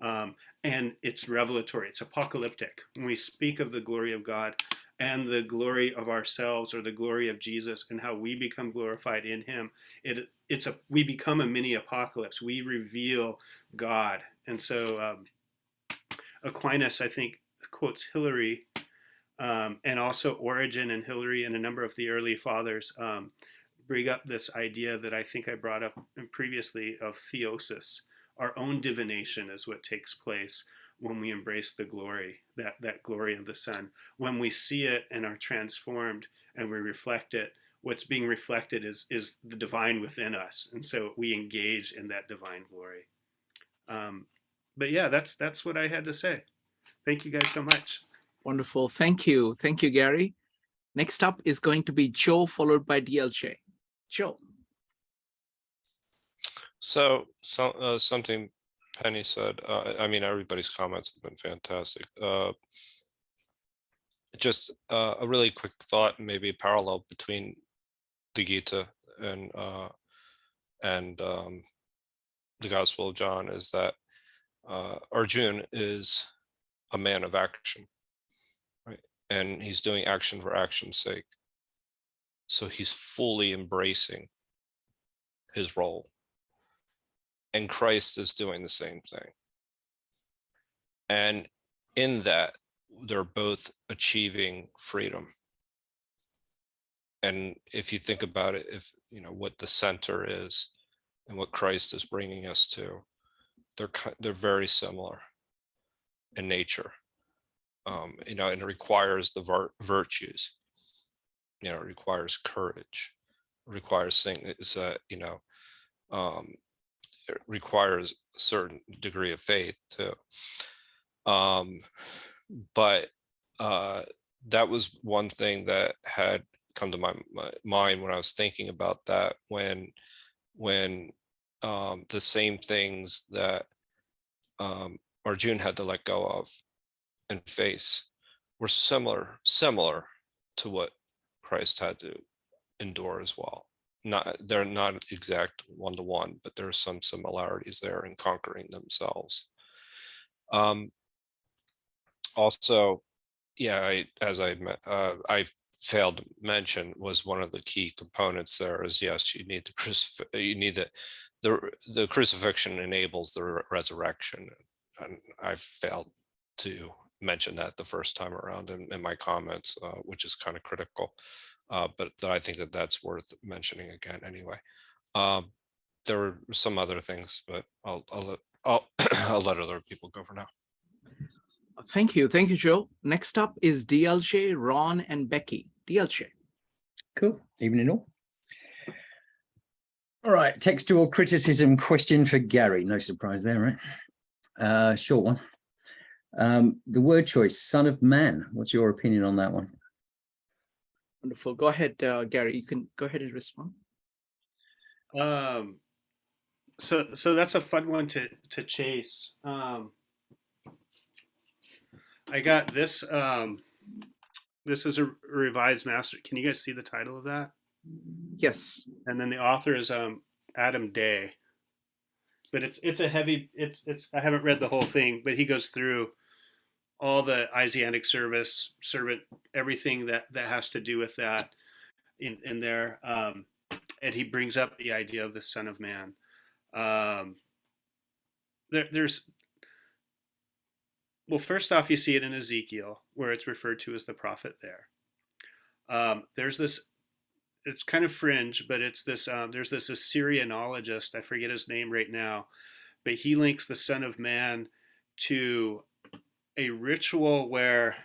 And it's revelatory, it's apocalyptic. When we speak of the glory of God and the glory of ourselves, or the glory of Jesus and how we become glorified in him, we become a mini apocalypse. We reveal God. And so Aquinas, I think, quotes Hilary, and also Origen and Hilary and a number of the early fathers bring up this idea that I think I brought up previously of theosis. Our own divination is what takes place when we embrace the glory, that glory of the Son. When we see it and are transformed and we reflect it, what's being reflected is the divine within us. And so we engage in that divine glory. But yeah, that's what I had to say. Thank you guys so much. Wonderful. Thank you. Thank you, Gary. Next up is going to be Joe, followed by DLJ. Joe. So something Penny said, I mean, everybody's comments have been fantastic. Just a really quick thought, maybe a parallel between the Gita and the Gospel of John is that Arjun is a man of action, right? And he's doing action for action's sake. So he's fully embracing his role. And Christ is doing the same thing. And in that, they're both achieving freedom. And if you think about it, if you know what the center is and what Christ is bringing us to, they're very similar in nature. You know, and it requires the virtues. You know, it requires courage. It requires things that it requires a certain degree of faith too. But that was one thing that had come to my mind when I was thinking about that, when the same things that Arjun had to let go of and face were similar to what Christ had to endure as well. They're not exact one-to-one, but there are some similarities there in conquering themselves. Also, yeah, I failed to mention was one of the key components there is, yes, you need the crucifixion enables the resurrection, and I failed to mention that the first time around in my comments, which is kind of critical, but I think that's worth mentioning again anyway. There were some other things, but I'll let other people go for now. Thank you, Joe. Next up is DLJ, Ron, and Becky. DLJ. Cool. Evening all. All right, textual criticism question for Gary. No surprise there, right? Short one. The word choice, Son of Man. What's your opinion on that one? Wonderful. Go ahead, Gary. You can go ahead and respond. So that's a fun one to chase. I got this. This is a revised master. Can you guys see the title of that? Yes. And then the author is Adam Day. But it's a heavy. It's I haven't read the whole thing, but he goes through all the Isaianic servant, everything that has to do with that in there, and he brings up the idea of the Son of Man. There's well, first off, you see it in Ezekiel, where it's referred to as the prophet there. There's this, it's kind of fringe, but it's this, there's this Assyrianologist, I forget his name right now, but he links the Son of Man to a ritual where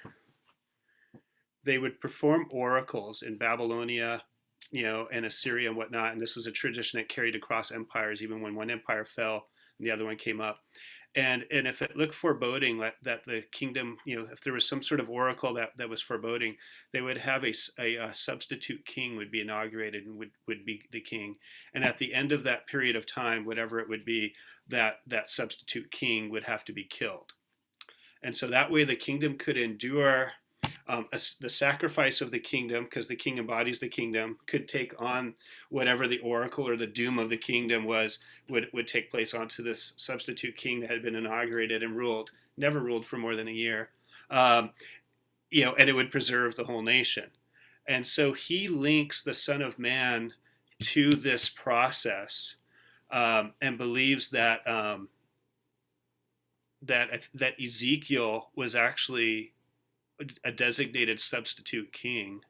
they would perform oracles in Babylonia, and Assyria and whatnot. And this was a tradition that carried across empires, even when one empire fell and the other one came up. And if it looked foreboding that the kingdom, if there was some sort of oracle that was foreboding, they would have a substitute king would be inaugurated and would be the king. And at the end of that period of time, whatever it would be, that substitute king would have to be killed. And so that way the kingdom could endure. The sacrifice of the kingdom, because the king embodies the kingdom, could take on whatever the oracle or the doom of the kingdom would take place onto this substitute king that had been inaugurated and never ruled for more than a year, and it would preserve the whole nation. And so he links the Son of Man to this process, and believes that that Ezekiel was actually a designated substitute king,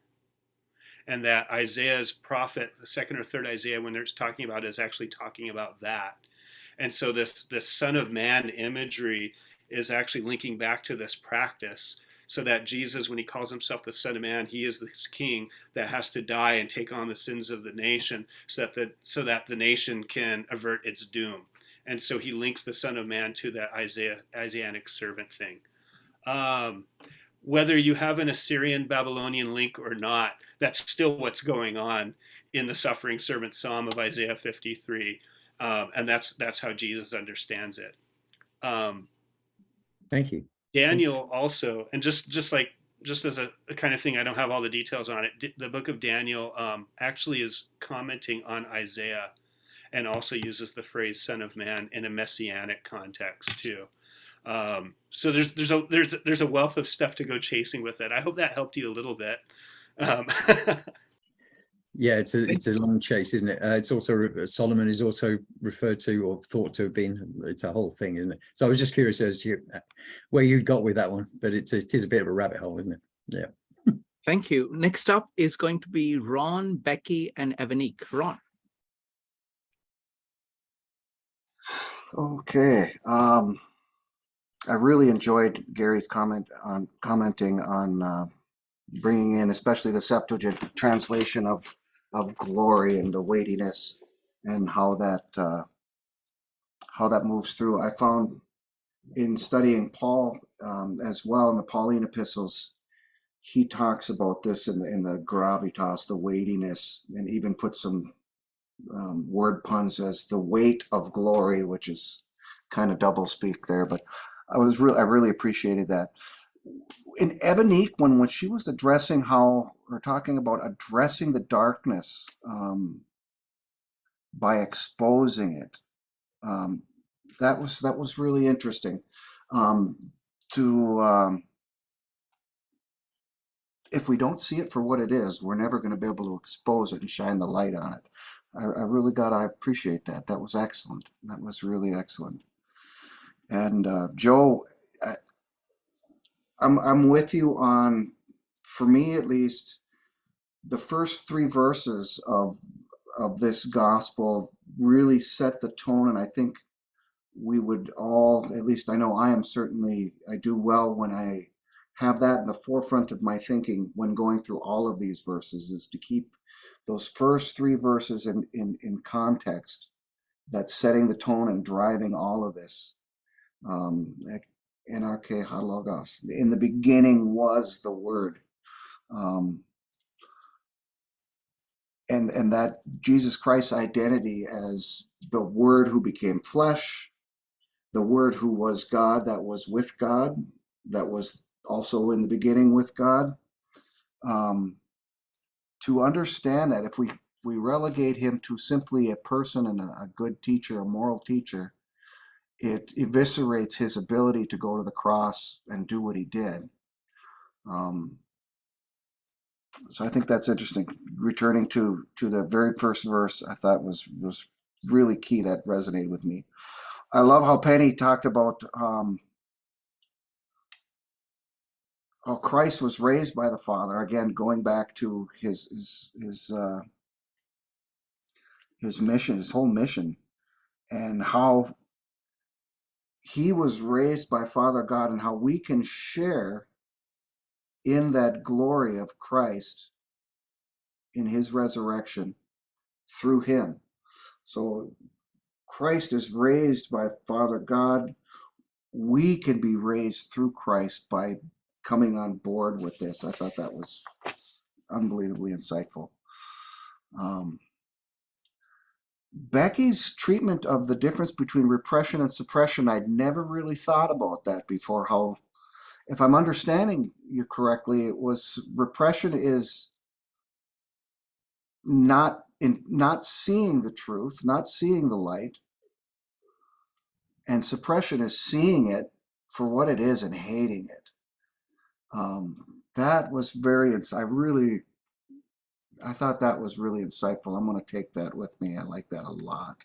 and that Isaiah's prophet, the second or third Isaiah, when there's talking about it, is actually talking about that. And so this Son of Man imagery is actually linking back to this practice, so that Jesus, when he calls himself the Son of Man, he is this king that has to die and take on the sins of the nation, so that the nation can avert its doom. And so he links the Son of Man to that Isaianic servant thing. whether you have an Assyrian Babylonian link or not, that's still what's going on in the suffering servant psalm of Isaiah 53. And that's how Jesus understands it. Thank you. Daniel also, and just as a kind of thing, I don't have all the details on it. The book of Daniel actually is commenting on Isaiah, and also uses the phrase "Son of Man" in a messianic context too. So there's a wealth of stuff to go chasing with it. I hope that helped you a little bit. Yeah, it's a long chase, isn't it? It's also Solomon is also referred to or thought to have been. It's a whole thing, isn't it? So I was just curious as to where you got with that one, but it is a bit of a rabbit hole, isn't it? Yeah. Thank you. Next up is going to be Ron, Becky, and Evanique. Ron. Okay. I really enjoyed Gary's commenting on bringing in, especially the Septuagint translation of glory and the weightiness, and how that moves through. I found in studying Paul as well in the Pauline epistles, he talks about this in the gravitas, the weightiness, and even put some word puns as the weight of glory, which is kind of double speak there. But I really appreciated that. In Evanique, when she was addressing talking about addressing the darkness by exposing it, that was really interesting. If we don't see it for what it is, we're never going to be able to expose it and shine the light on it. I appreciate that. That was excellent. That was really excellent. And Joe, I'm with you on, for me at least, the first 3 verses of this gospel really set the tone, and I think we would all, at least I know I do well when I have that in the forefront of my thinking when going through all of these verses, is to keep those first 3 verses in context, that's setting the tone and driving all of this. Enarche halogos. In the beginning was the Word. And that Jesus Christ's identity as the Word who became flesh, the Word who was God, that was with God, that was also in the beginning with God. To understand that, if we relegate him to simply a person and a good teacher, a moral teacher, it eviscerates his ability to go to the cross and do what he did. So I think that's interesting. Returning to the very first verse, I thought was really key. That resonated with me. I love how Penny talked about how Christ was raised by the Father. Again, going back to his mission, his whole mission, and how he was raised by Father God, and how we can share in that glory of Christ in his resurrection through him. So Christ is raised by Father God. We can be raised through Christ by coming on board with this. I thought that was unbelievably insightful. Becky's treatment of the difference between repression and suppression, I'd never really thought about that before. How, if I'm understanding you correctly, it was repression is not seeing the truth, not seeing the light, and suppression is seeing it for what it is and hating it. That was I thought that was really insightful. I'm going to take that with me. I like that a lot.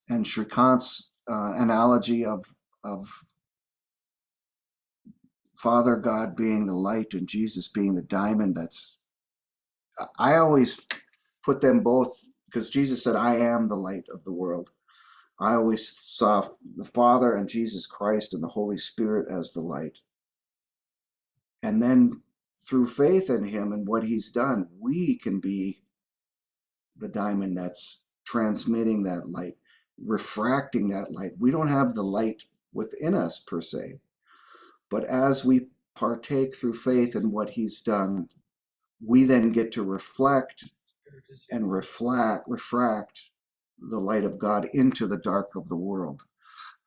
And Shrikant's analogy of Father God being the light and Jesus being the diamond, I always put them both, because Jesus said, I am the light of the world. I always saw the Father and Jesus Christ and the Holy Spirit as the light. And then through faith in him and what he's done, we can be the diamond that's transmitting that light, refracting that light. We don't have the light within us per se, But as we partake through faith in what he's done, we then get to reflect and refract the light of God into the dark of the world.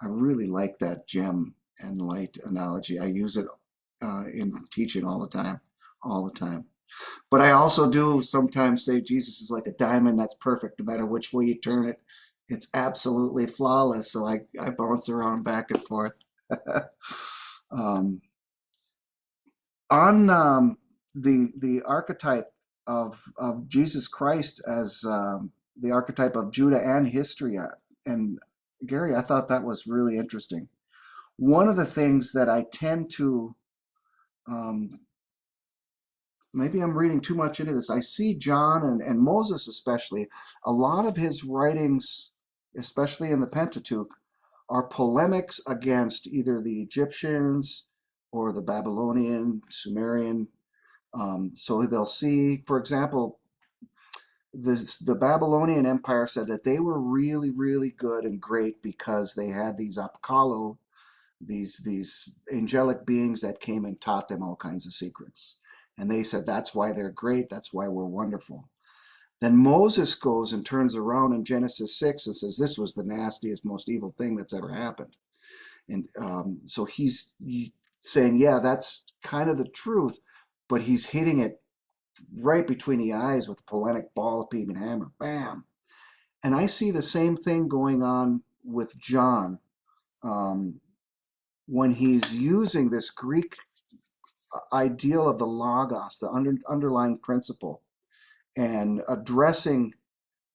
I really like that gem and light analogy. I use it in teaching all the time. But I also do sometimes say Jesus is like a diamond that's perfect no matter which way you turn it. It's absolutely flawless. So I bounce around back and forth. On the archetype of Jesus Christ as the archetype of Judah and history, and Gary, I thought that was really interesting. One of the things that I tend to, maybe I'm reading too much into this, I see John and Moses especially, a lot of his writings, especially in the Pentateuch, are polemics against either the Egyptians or the Babylonian, Sumerian. So they'll see, for example, the Babylonian Empire said that they were really, really good and great because they had these apokalo, these angelic beings that came and taught them all kinds of secrets. And they said that's why they're great, that's why we're wonderful. Then Moses goes and turns around in Genesis 6 and says this was the nastiest, most evil thing that's ever happened. And so he's saying, yeah, that's kind of the truth, but he's hitting it right between the eyes with a polemic ball, beam, and hammer. Bam. And I see the same thing going on with John when he's using this Greek ideal of the logos, the underlying principle, and addressing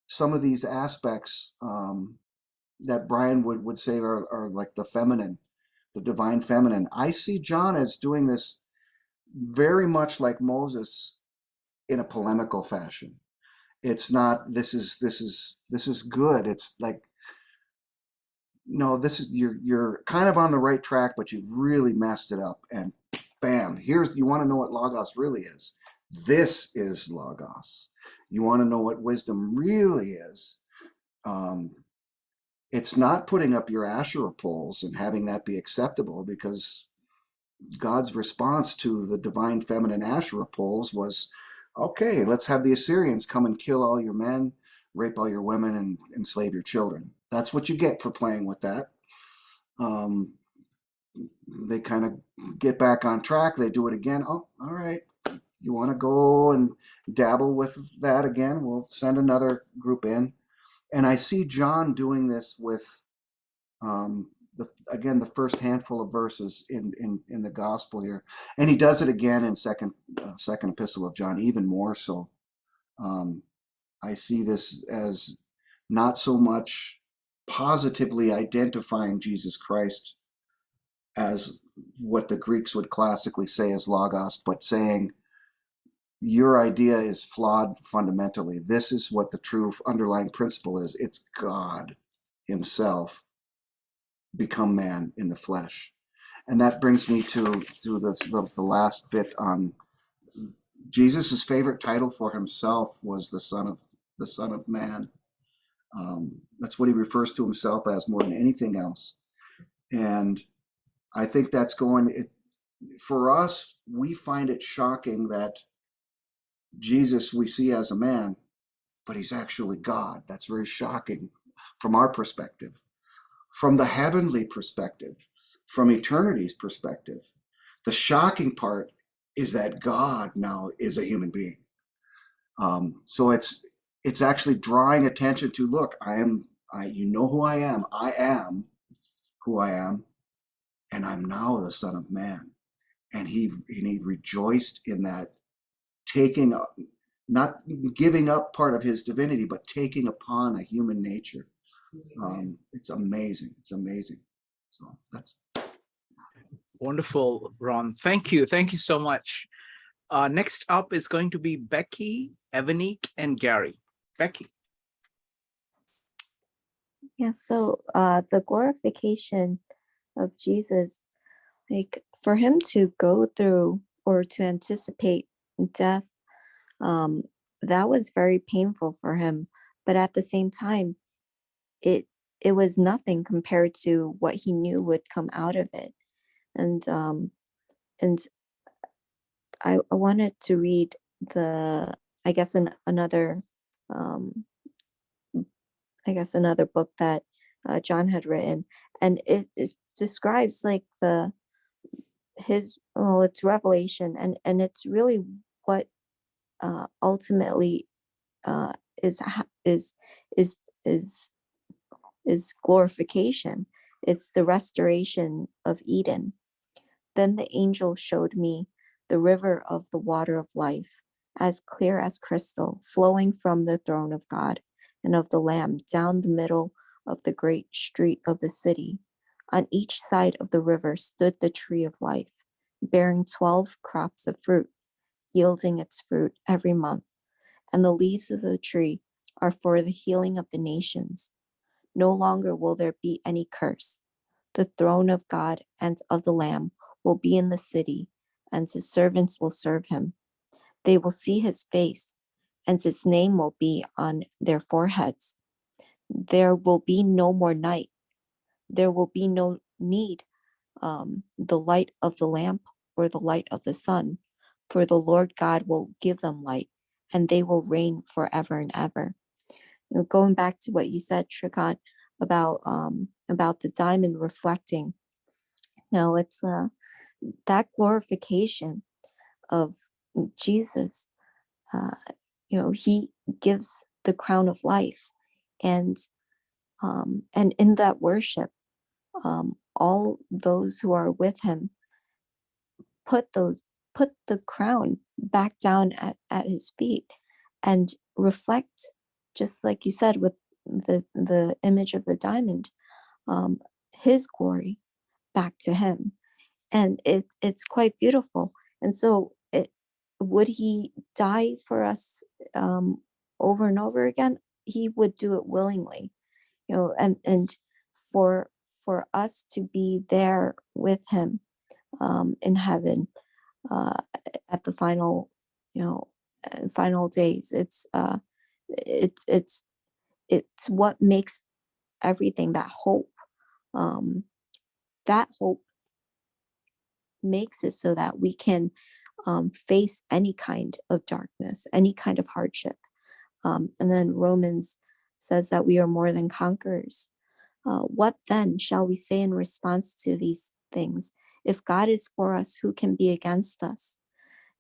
some of these aspects that Brian would say are like the feminine, the divine feminine. I see John as doing this very much like Moses in a polemical fashion. It's not this is good. It's like, no, this is you're kind of on the right track, but you've really messed it up. And bam, here's, you want to know what logos really is. This is logos. You want to know what wisdom really is. It's not putting up your Asherah poles and having that be acceptable, because God's response to the divine feminine Asherah poles was, okay, let's have the Assyrians come and kill all your men, rape all your women, and enslave your children. That's what you get for playing with that. They kind of get back on track. They do it again. Oh, all right. You want to go and dabble with that again? We'll send another group in. And I see John doing this with, again, the first handful of verses in the gospel here. And he does it again in second epistle of John, even more so. I see this as not so much positively identifying Jesus Christ as what the Greeks would classically say as logos, but saying your idea is flawed fundamentally. This is what the true underlying principle is. It's God himself become man in the flesh. And that brings me to the last bit on Jesus's favorite title for himself was the Son of Man. That's what he refers to himself as more than anything else. And I think that's for us, we find it shocking that Jesus we see as a man, but he's actually God. That's very shocking from our perspective. From the heavenly perspective, from eternity's perspective, the shocking part is that God now is a human being. So it's actually drawing attention to, look, you know who I am. I am who I am, and I'm now the Son of Man. And he rejoiced in that, not giving up part of his divinity, but taking upon a human nature. It's amazing. It's amazing. So that's Wonderful, Ron. Thank you. Thank you so much. Next up is going to be Becky, Evanique, and Gary. Becky. Yeah, so the glorification of Jesus, like for him to go through or to anticipate death, that was very painful for him. But at the same time, it was nothing compared to what he knew would come out of it. And and I wanted to read the, I guess, another, I guess another book that John had written, and it describes like it's Revelation, and it's really what ultimately is is is is glorification. It's the restoration of Eden. Then the angel showed me the river of the water of life, as clear as crystal, flowing from the throne of God and of the Lamb down the middle of the great street of the city. On each side of the river stood the tree of life, bearing 12 crops of fruit, yielding its fruit every month. And the leaves of the tree are for the healing of the nations. No longer will there be any curse. The throne of God and of the Lamb will be in the city, and his servants will serve him. They will see his face, and his name will be on their foreheads. There will be no more night. There will be no need the light of the lamp or the light of the sun, for the Lord God will give them light, and they will reign forever and ever. Going back to what you said, Shrikant, about the diamond reflecting, it's that glorification of Jesus. He gives the crown of life, and in that worship, all those who are with him put the crown back down at his feet and reflect, just like you said with the image of the diamond, his glory back to him. And it's quite beautiful. And so would he die for us over and over again? He would do it willingly, and for us to be there with him in heaven at the final, final days. It's what makes everything, that hope makes it so that we can face any kind of darkness, any kind of hardship. And then Romans says that we are more than conquerors. What then shall we say in response to these things? If God is for us, who can be against us?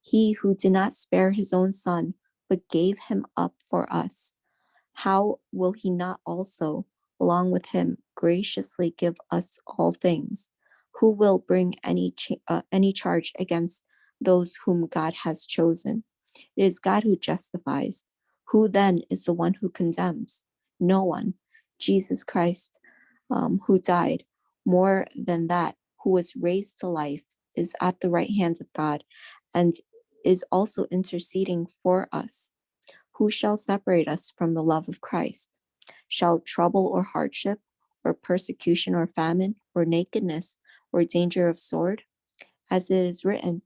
He who did not spare his own son, but gave him up for us, how will he not also, along with him, graciously give us all things? Who will bring any charge against those whom God has chosen? It is God who justifies. Who then is the one who condemns? No one. Jesus Christ, who died, more than that, who was raised to life, is at the right hand of God, and is also interceding for us. Who shall separate us from the love of Christ? Shall trouble or hardship, or persecution or famine, or nakedness, or danger of sword? As it is written,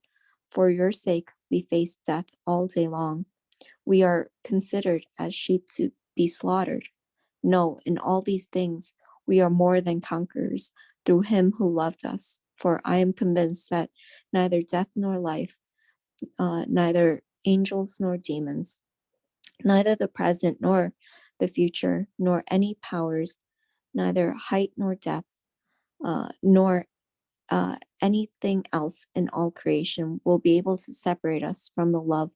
for your sake we face death all day long. We are considered as sheep to be slaughtered. No, in all these things we are more than conquerors through him who loved us. For I am convinced that neither death nor life, neither angels nor demons, neither the present nor the future, nor any powers, neither height nor depth, nor anything else in all creation will be able to separate us from the love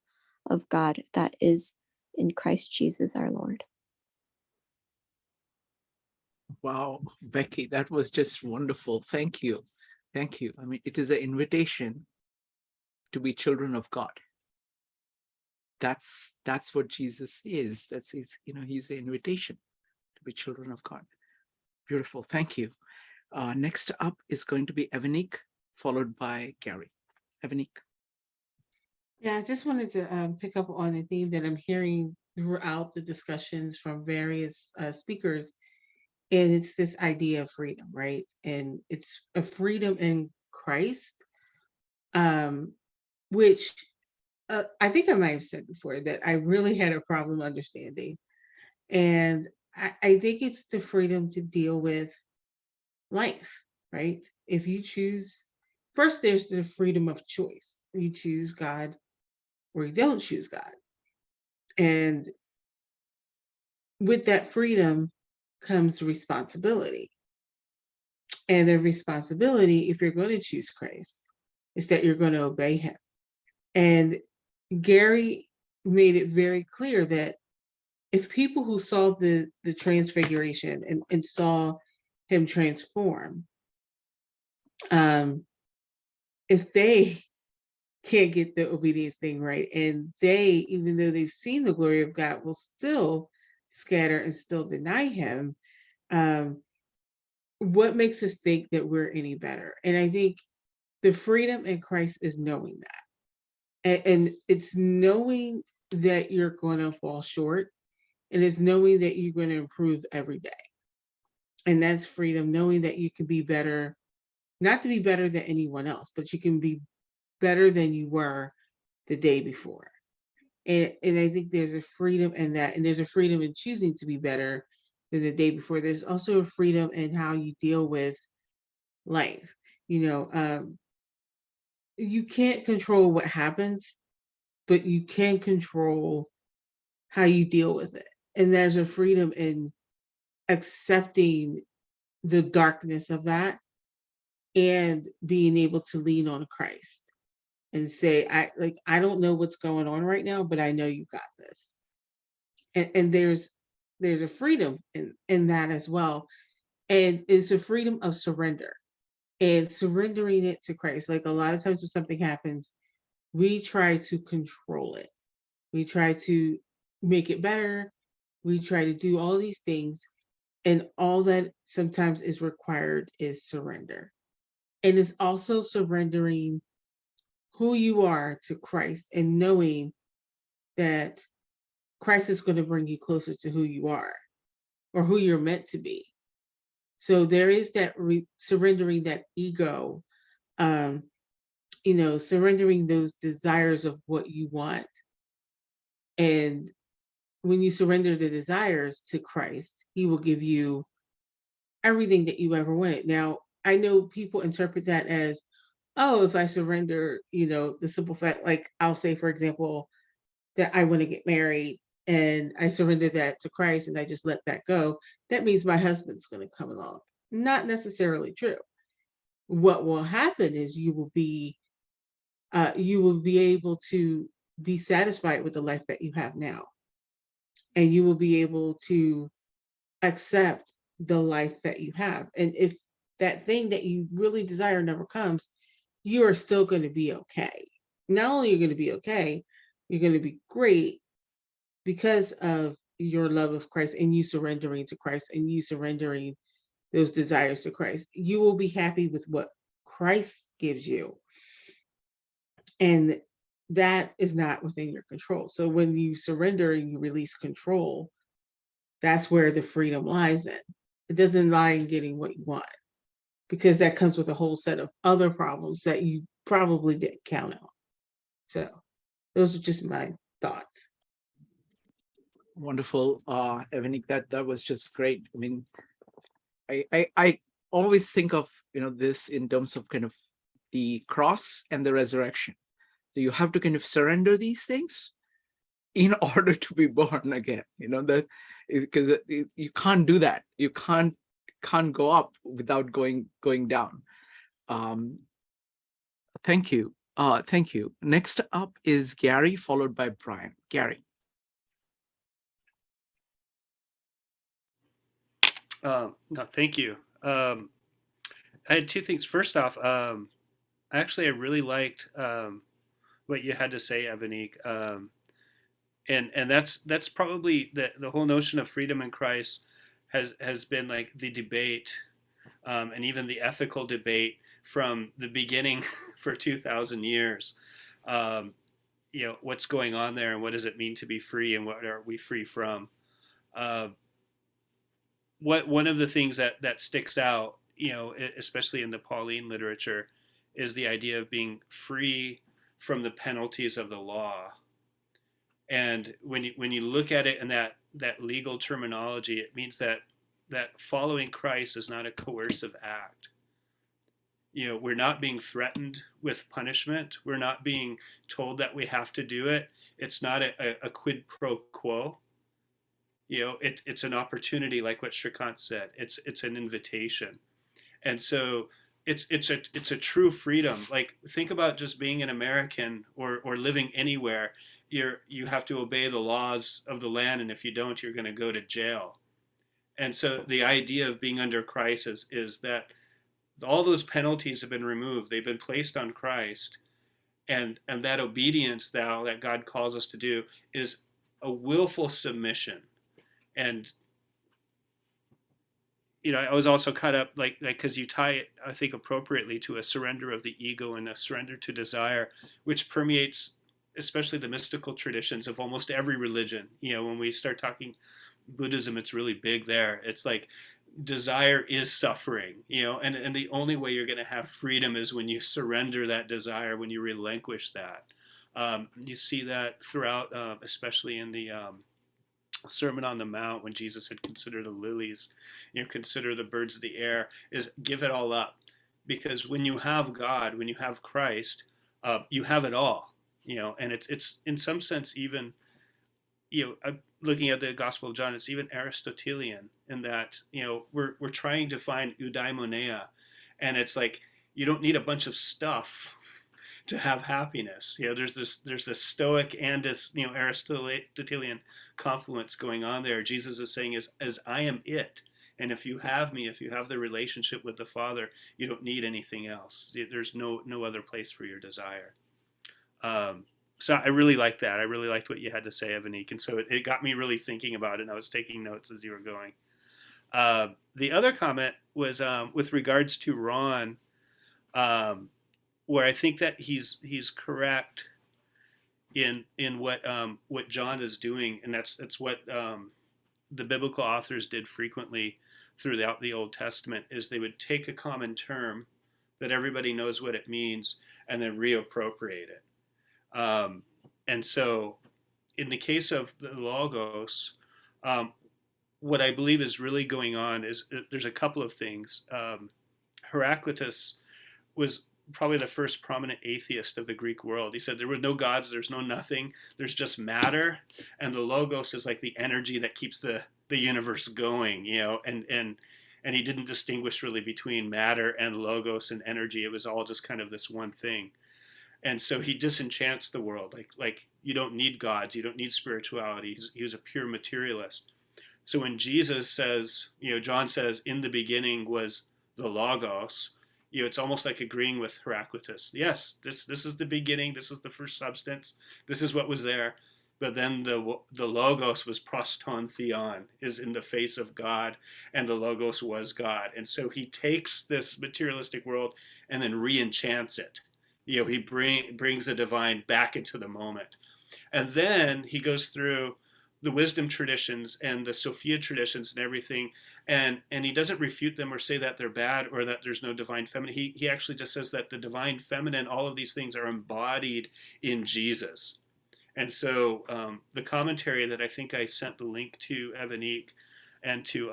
of God that is in Christ Jesus our Lord. Wow, Becky, that was just wonderful. Thank you. Thank you. I mean, it is an invitation to be children of God. That's what Jesus is. He's the invitation to be children of God. Beautiful. Thank you. Next up is going to be Evanique, followed by Gary. Evanique. Yeah, I just wanted to pick up on a theme that I'm hearing throughout the discussions from various speakers, and it's this idea of freedom, right? And it's a freedom in Christ, which I think I might have said before that I really had a problem understanding. And I think it's the freedom to deal with life, right? If you choose first there's the freedom of choice. You choose God or you don't choose God. And with that freedom comes responsibility. And the responsibility, if you're going to choose Christ, is that you're going to obey him. And Gary made it very clear that if people who saw the transfiguration and saw him transform, if they can't get the obedience thing right, and they, even though they've seen the glory of God, will still scatter and still deny him, what makes us think that we're any better? And I think the freedom in Christ is knowing that. And it's knowing that you're going to fall short, and it's knowing that you're going to improve every day. And that's freedom, knowing that you can be better, not to be better than anyone else, but you can be better than you were the day before. And I think there's a freedom in that, and there's a freedom in choosing to be better than the day before. There's also a freedom in how you deal with life. You can't control what happens, but you can control how you deal with it. And there's a freedom in accepting the darkness of that and being able to lean on Christ and say, I don't know what's going on right now, but I know you got this. And there's a freedom in that as well. And it's a freedom of surrender and surrendering it to Christ. Like a lot of times when something happens, we try to control it. We try to make it better. We try to do all these things. And all that sometimes is required is surrender. And it's also surrendering who you are to Christ and knowing that Christ is going to bring you closer to who you are or who you're meant to be. So there is that surrendering that ego, surrendering those desires of what you want. And when you surrender the desires to Christ, he will give you everything that you ever wanted. Now, I know people interpret that as, oh, if I surrender, the simple fact, like I'll say, for example, that I want to get married and I surrender that to Christ and I just let that go, that means my husband's going to come along. Not necessarily true. What will happen is you will be able to be satisfied with the life that you have now. And you will be able to accept the life that you have. And if that thing that you really desire never comes, you are still going to be okay. Not only are you going to be okay, you're going to be great because of your love of Christ and you surrendering to Christ and you surrendering those desires to Christ. You will be happy with what Christ gives you. And that is not within your control. So when you surrender and you release control, that's where the freedom lies in. It doesn't lie in getting what you want, because that comes with a whole set of other problems that you probably didn't count on. So those are just my thoughts. Wonderful, Evanique, that was just great. I mean, I always think of this in terms of kind of the cross and the resurrection. So you have to kind of surrender these things in order to be born again. That is because you can't do that. You can't go up without going down. Thank you. Thank you. Next up is Gary, followed by Brian. Gary. No, thank you. I had two things. First off, I really liked what you had to say, Evanique. And that's probably the whole notion of freedom in Christ has been like the debate, and even the ethical debate from the beginning for 2,000 years. What's going on there, and what does it mean to be free, and what are we free from? One of the things that sticks out, especially in the Pauline literature, is the idea of being free from the penalties of the law. And when you look at it in that legal terminology, it means that following Christ is not a coercive act. We're not being threatened with punishment. We're not being told that we have to do it. It's not a quid pro quo. It's an opportunity, like what Shrikant said. It's an invitation, and so it's a true freedom. Like, think about just being an American or living anywhere. You have to obey the laws of the land, and if you don't, you're going to go to jail. And so the idea of being under Christ is that all those penalties have been removed. They've been placed on Christ, and that obedience that God calls us to do is a willful submission. And I was also caught up like because you tie it, I think, appropriately to a surrender of the ego and a surrender to desire, which permeates especially the mystical traditions of almost every religion. When we start talking Buddhism, it's really big there. It's like desire is suffering, and the only way you're going to have freedom is when you surrender that desire, when you relinquish that. You see that throughout, especially in the Sermon on the Mount, when Jesus had considered the lilies, consider the birds of the air, is give it all up. Because when you have God, when you have Christ, you have it all, and it's in some sense even, looking at the Gospel of John, it's even Aristotelian in that, we're trying to find eudaimonia, and it's like, you don't need a bunch of stuff to have happiness. There's this Stoic and this, Aristotelian confluence going on there. Jesus is saying as I am it. And if you have me, if you have the relationship with the Father, you don't need anything else. There's no other place for your desire. So I really liked that. I really liked what you had to say, Evanique. And so it got me really thinking about it. And I was taking notes as you were going. The other comment was with regards to Ron, where I think that he's correct in what John is doing, and that's what the biblical authors did frequently throughout the Old Testament, is they would take a common term that everybody knows what it means and then reappropriate it. And so in the case of the Logos, what I believe is really going on is there's a couple of things. Heraclitus was probably the first prominent atheist of the Greek world. He said there were no gods, there's no nothing, there's just matter, and the Logos is like the energy that keeps the universe going, and he didn't distinguish really between matter and Logos and energy. It was all just kind of this one thing. And so he disenchants the world. Like you don't need gods, you don't need spirituality. He was a pure materialist. So when Jesus says, John says, in the beginning was the Logos, it's almost like agreeing with Heraclitus. Yes, this is the beginning. This is the first substance. This is what was there. But then the Logos was proston theon, is in the face of God, and the Logos was God. And so he takes this materialistic world and then re-enchants it. He brings the divine back into the moment. And then he goes through the wisdom traditions and the Sophia traditions and everything, and he doesn't refute them or say that they're bad or that there's no divine feminine. He actually just says that the divine feminine, all of these things are embodied in Jesus. And so the commentary that I think I sent the link to Evanique and to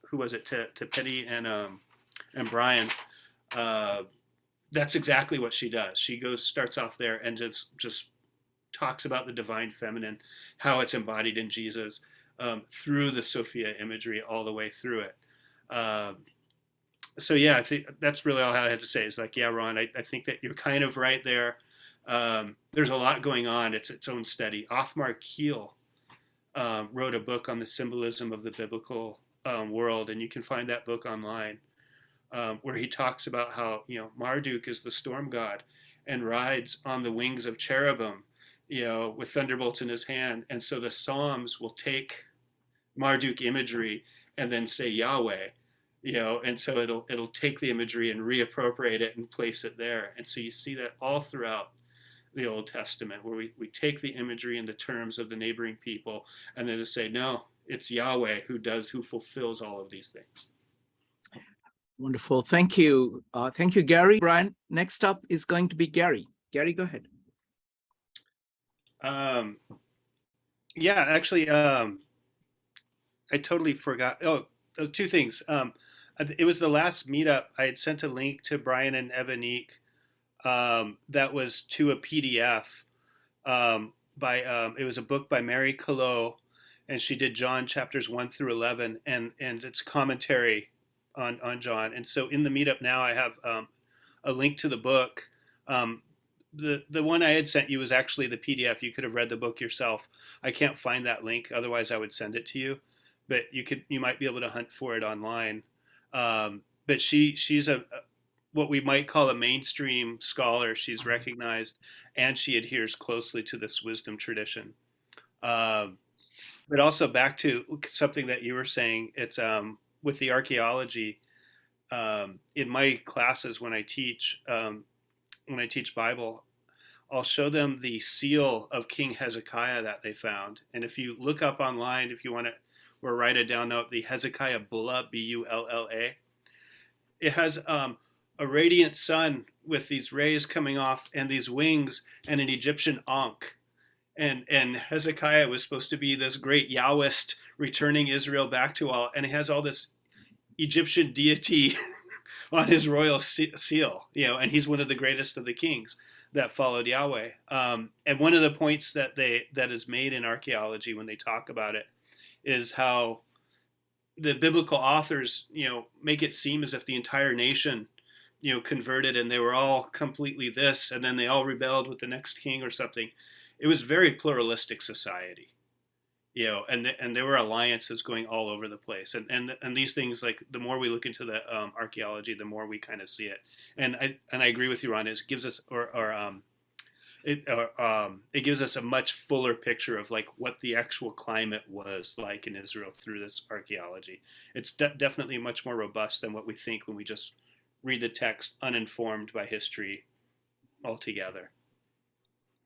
who was it, to Penny and Brian, that's exactly what she does. She starts off there and just talks about the divine feminine, how it's embodied in Jesus, through the Sophia imagery all the way through it. So yeah, I think that's really all I had to say. Is like, yeah, Ron, I think that you're kind of right there. There's a lot going on. It's its own study. Othmar Kiel wrote a book on the symbolism of the biblical world, and you can find that book online. Where he talks about how, Marduk is the storm god and rides on the wings of cherubim, with thunderbolts in his hand. And so the Psalms will take Marduk imagery and then say Yahweh, and so it'll take the imagery and reappropriate it and place it there. And so you see that all throughout the Old Testament, where we take the imagery and the terms of the neighboring people and then just say, no, it's Yahweh who fulfills all of these things. Wonderful. Thank you. Thank you, Gary. Brian, next up is going to be Gary. Gary, go ahead. Yeah, actually, I totally forgot. Oh, two things. It was the last meetup. I had sent a link to Brian and Evanique that was to a PDF it was a book by Mary Collot, and she did John chapters 1 through 11, and it's commentary on John. And so in the meetup now, I have a link to the book. The one I had sent you was actually the PDF. You could have read the book yourself. I can't find that link, otherwise I would send it to you. But you might be able to hunt for it online. But she's what we might call a mainstream scholar. She's recognized, and she adheres closely to this wisdom tradition. But also back to something that you were saying, it's with the archaeology. In my classes when I teach Bible, I'll show them the seal of King Hezekiah that they found. And if you look up online, if you want to, or write it down, note the Hezekiah Bulla, Bulla. It has a radiant sun with these rays coming off and these wings and an Egyptian Ankh. And Hezekiah was supposed to be this great Yahwist returning Israel back to all, and he has all this Egyptian deity on his royal seal, and he's one of the greatest of the kings that followed Yahweh. And one of the points that is made in archaeology when they talk about it is how the biblical authors, make it seem as if the entire nation, converted and they were all completely this, and then they all rebelled with the next king or something. It was very pluralistic society, and there were alliances going all over the place. And these things, like the more we look into the archaeology, the more we kind of see it. And I agree with you, Ron. It gives us it gives us a much fuller picture of like what the actual climate was like in Israel through this archaeology. It's definitely much more robust than what we think when we just read the text uninformed by history altogether.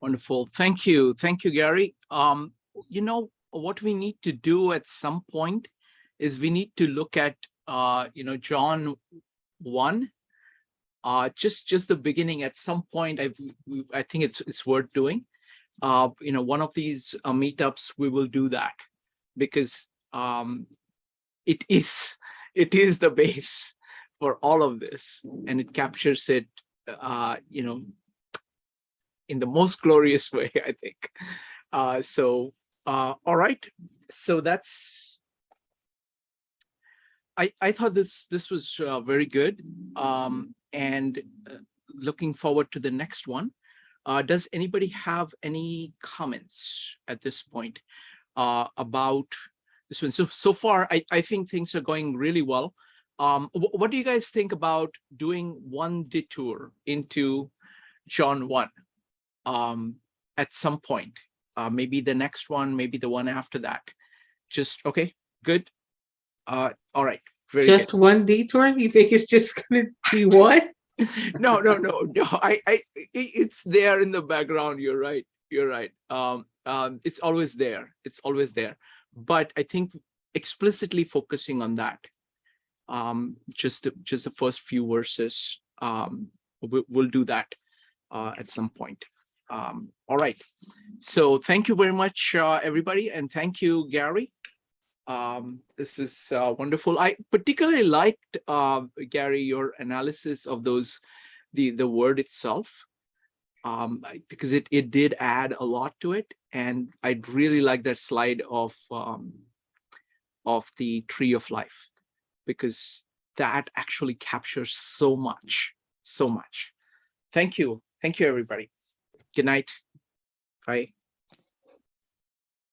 Wonderful. Thank you, Gary. What we need to do at some point is we need to look at John 1. Just the beginning. At some point, I think it's worth doing. One of these meetups we will do that, because it is the base for all of this, and it captures it in the most glorious way, I think. All right. So that's. I thought this was very good. And looking forward to the next one. Does anybody have any comments at this point about this one? So far, I think things are going really well. What do you guys think about doing one detour into John 1 at some point? Maybe the next one, maybe the one after that. Just okay, good. All right. Very Just good. one detour? You think it's just gonna be one? No. It's there in the background. You're right. It's always there. But I think explicitly focusing on that, just the first few verses, we'll do that at some point. All right. So thank you very much, everybody, and thank you, Gary. This is wonderful. I particularly liked, Gary, your analysis of the word itself, because it did add a lot to it, and I'd really like that slide of the tree of life, because that actually captures so much. Thank you, everybody. Good night. Bye.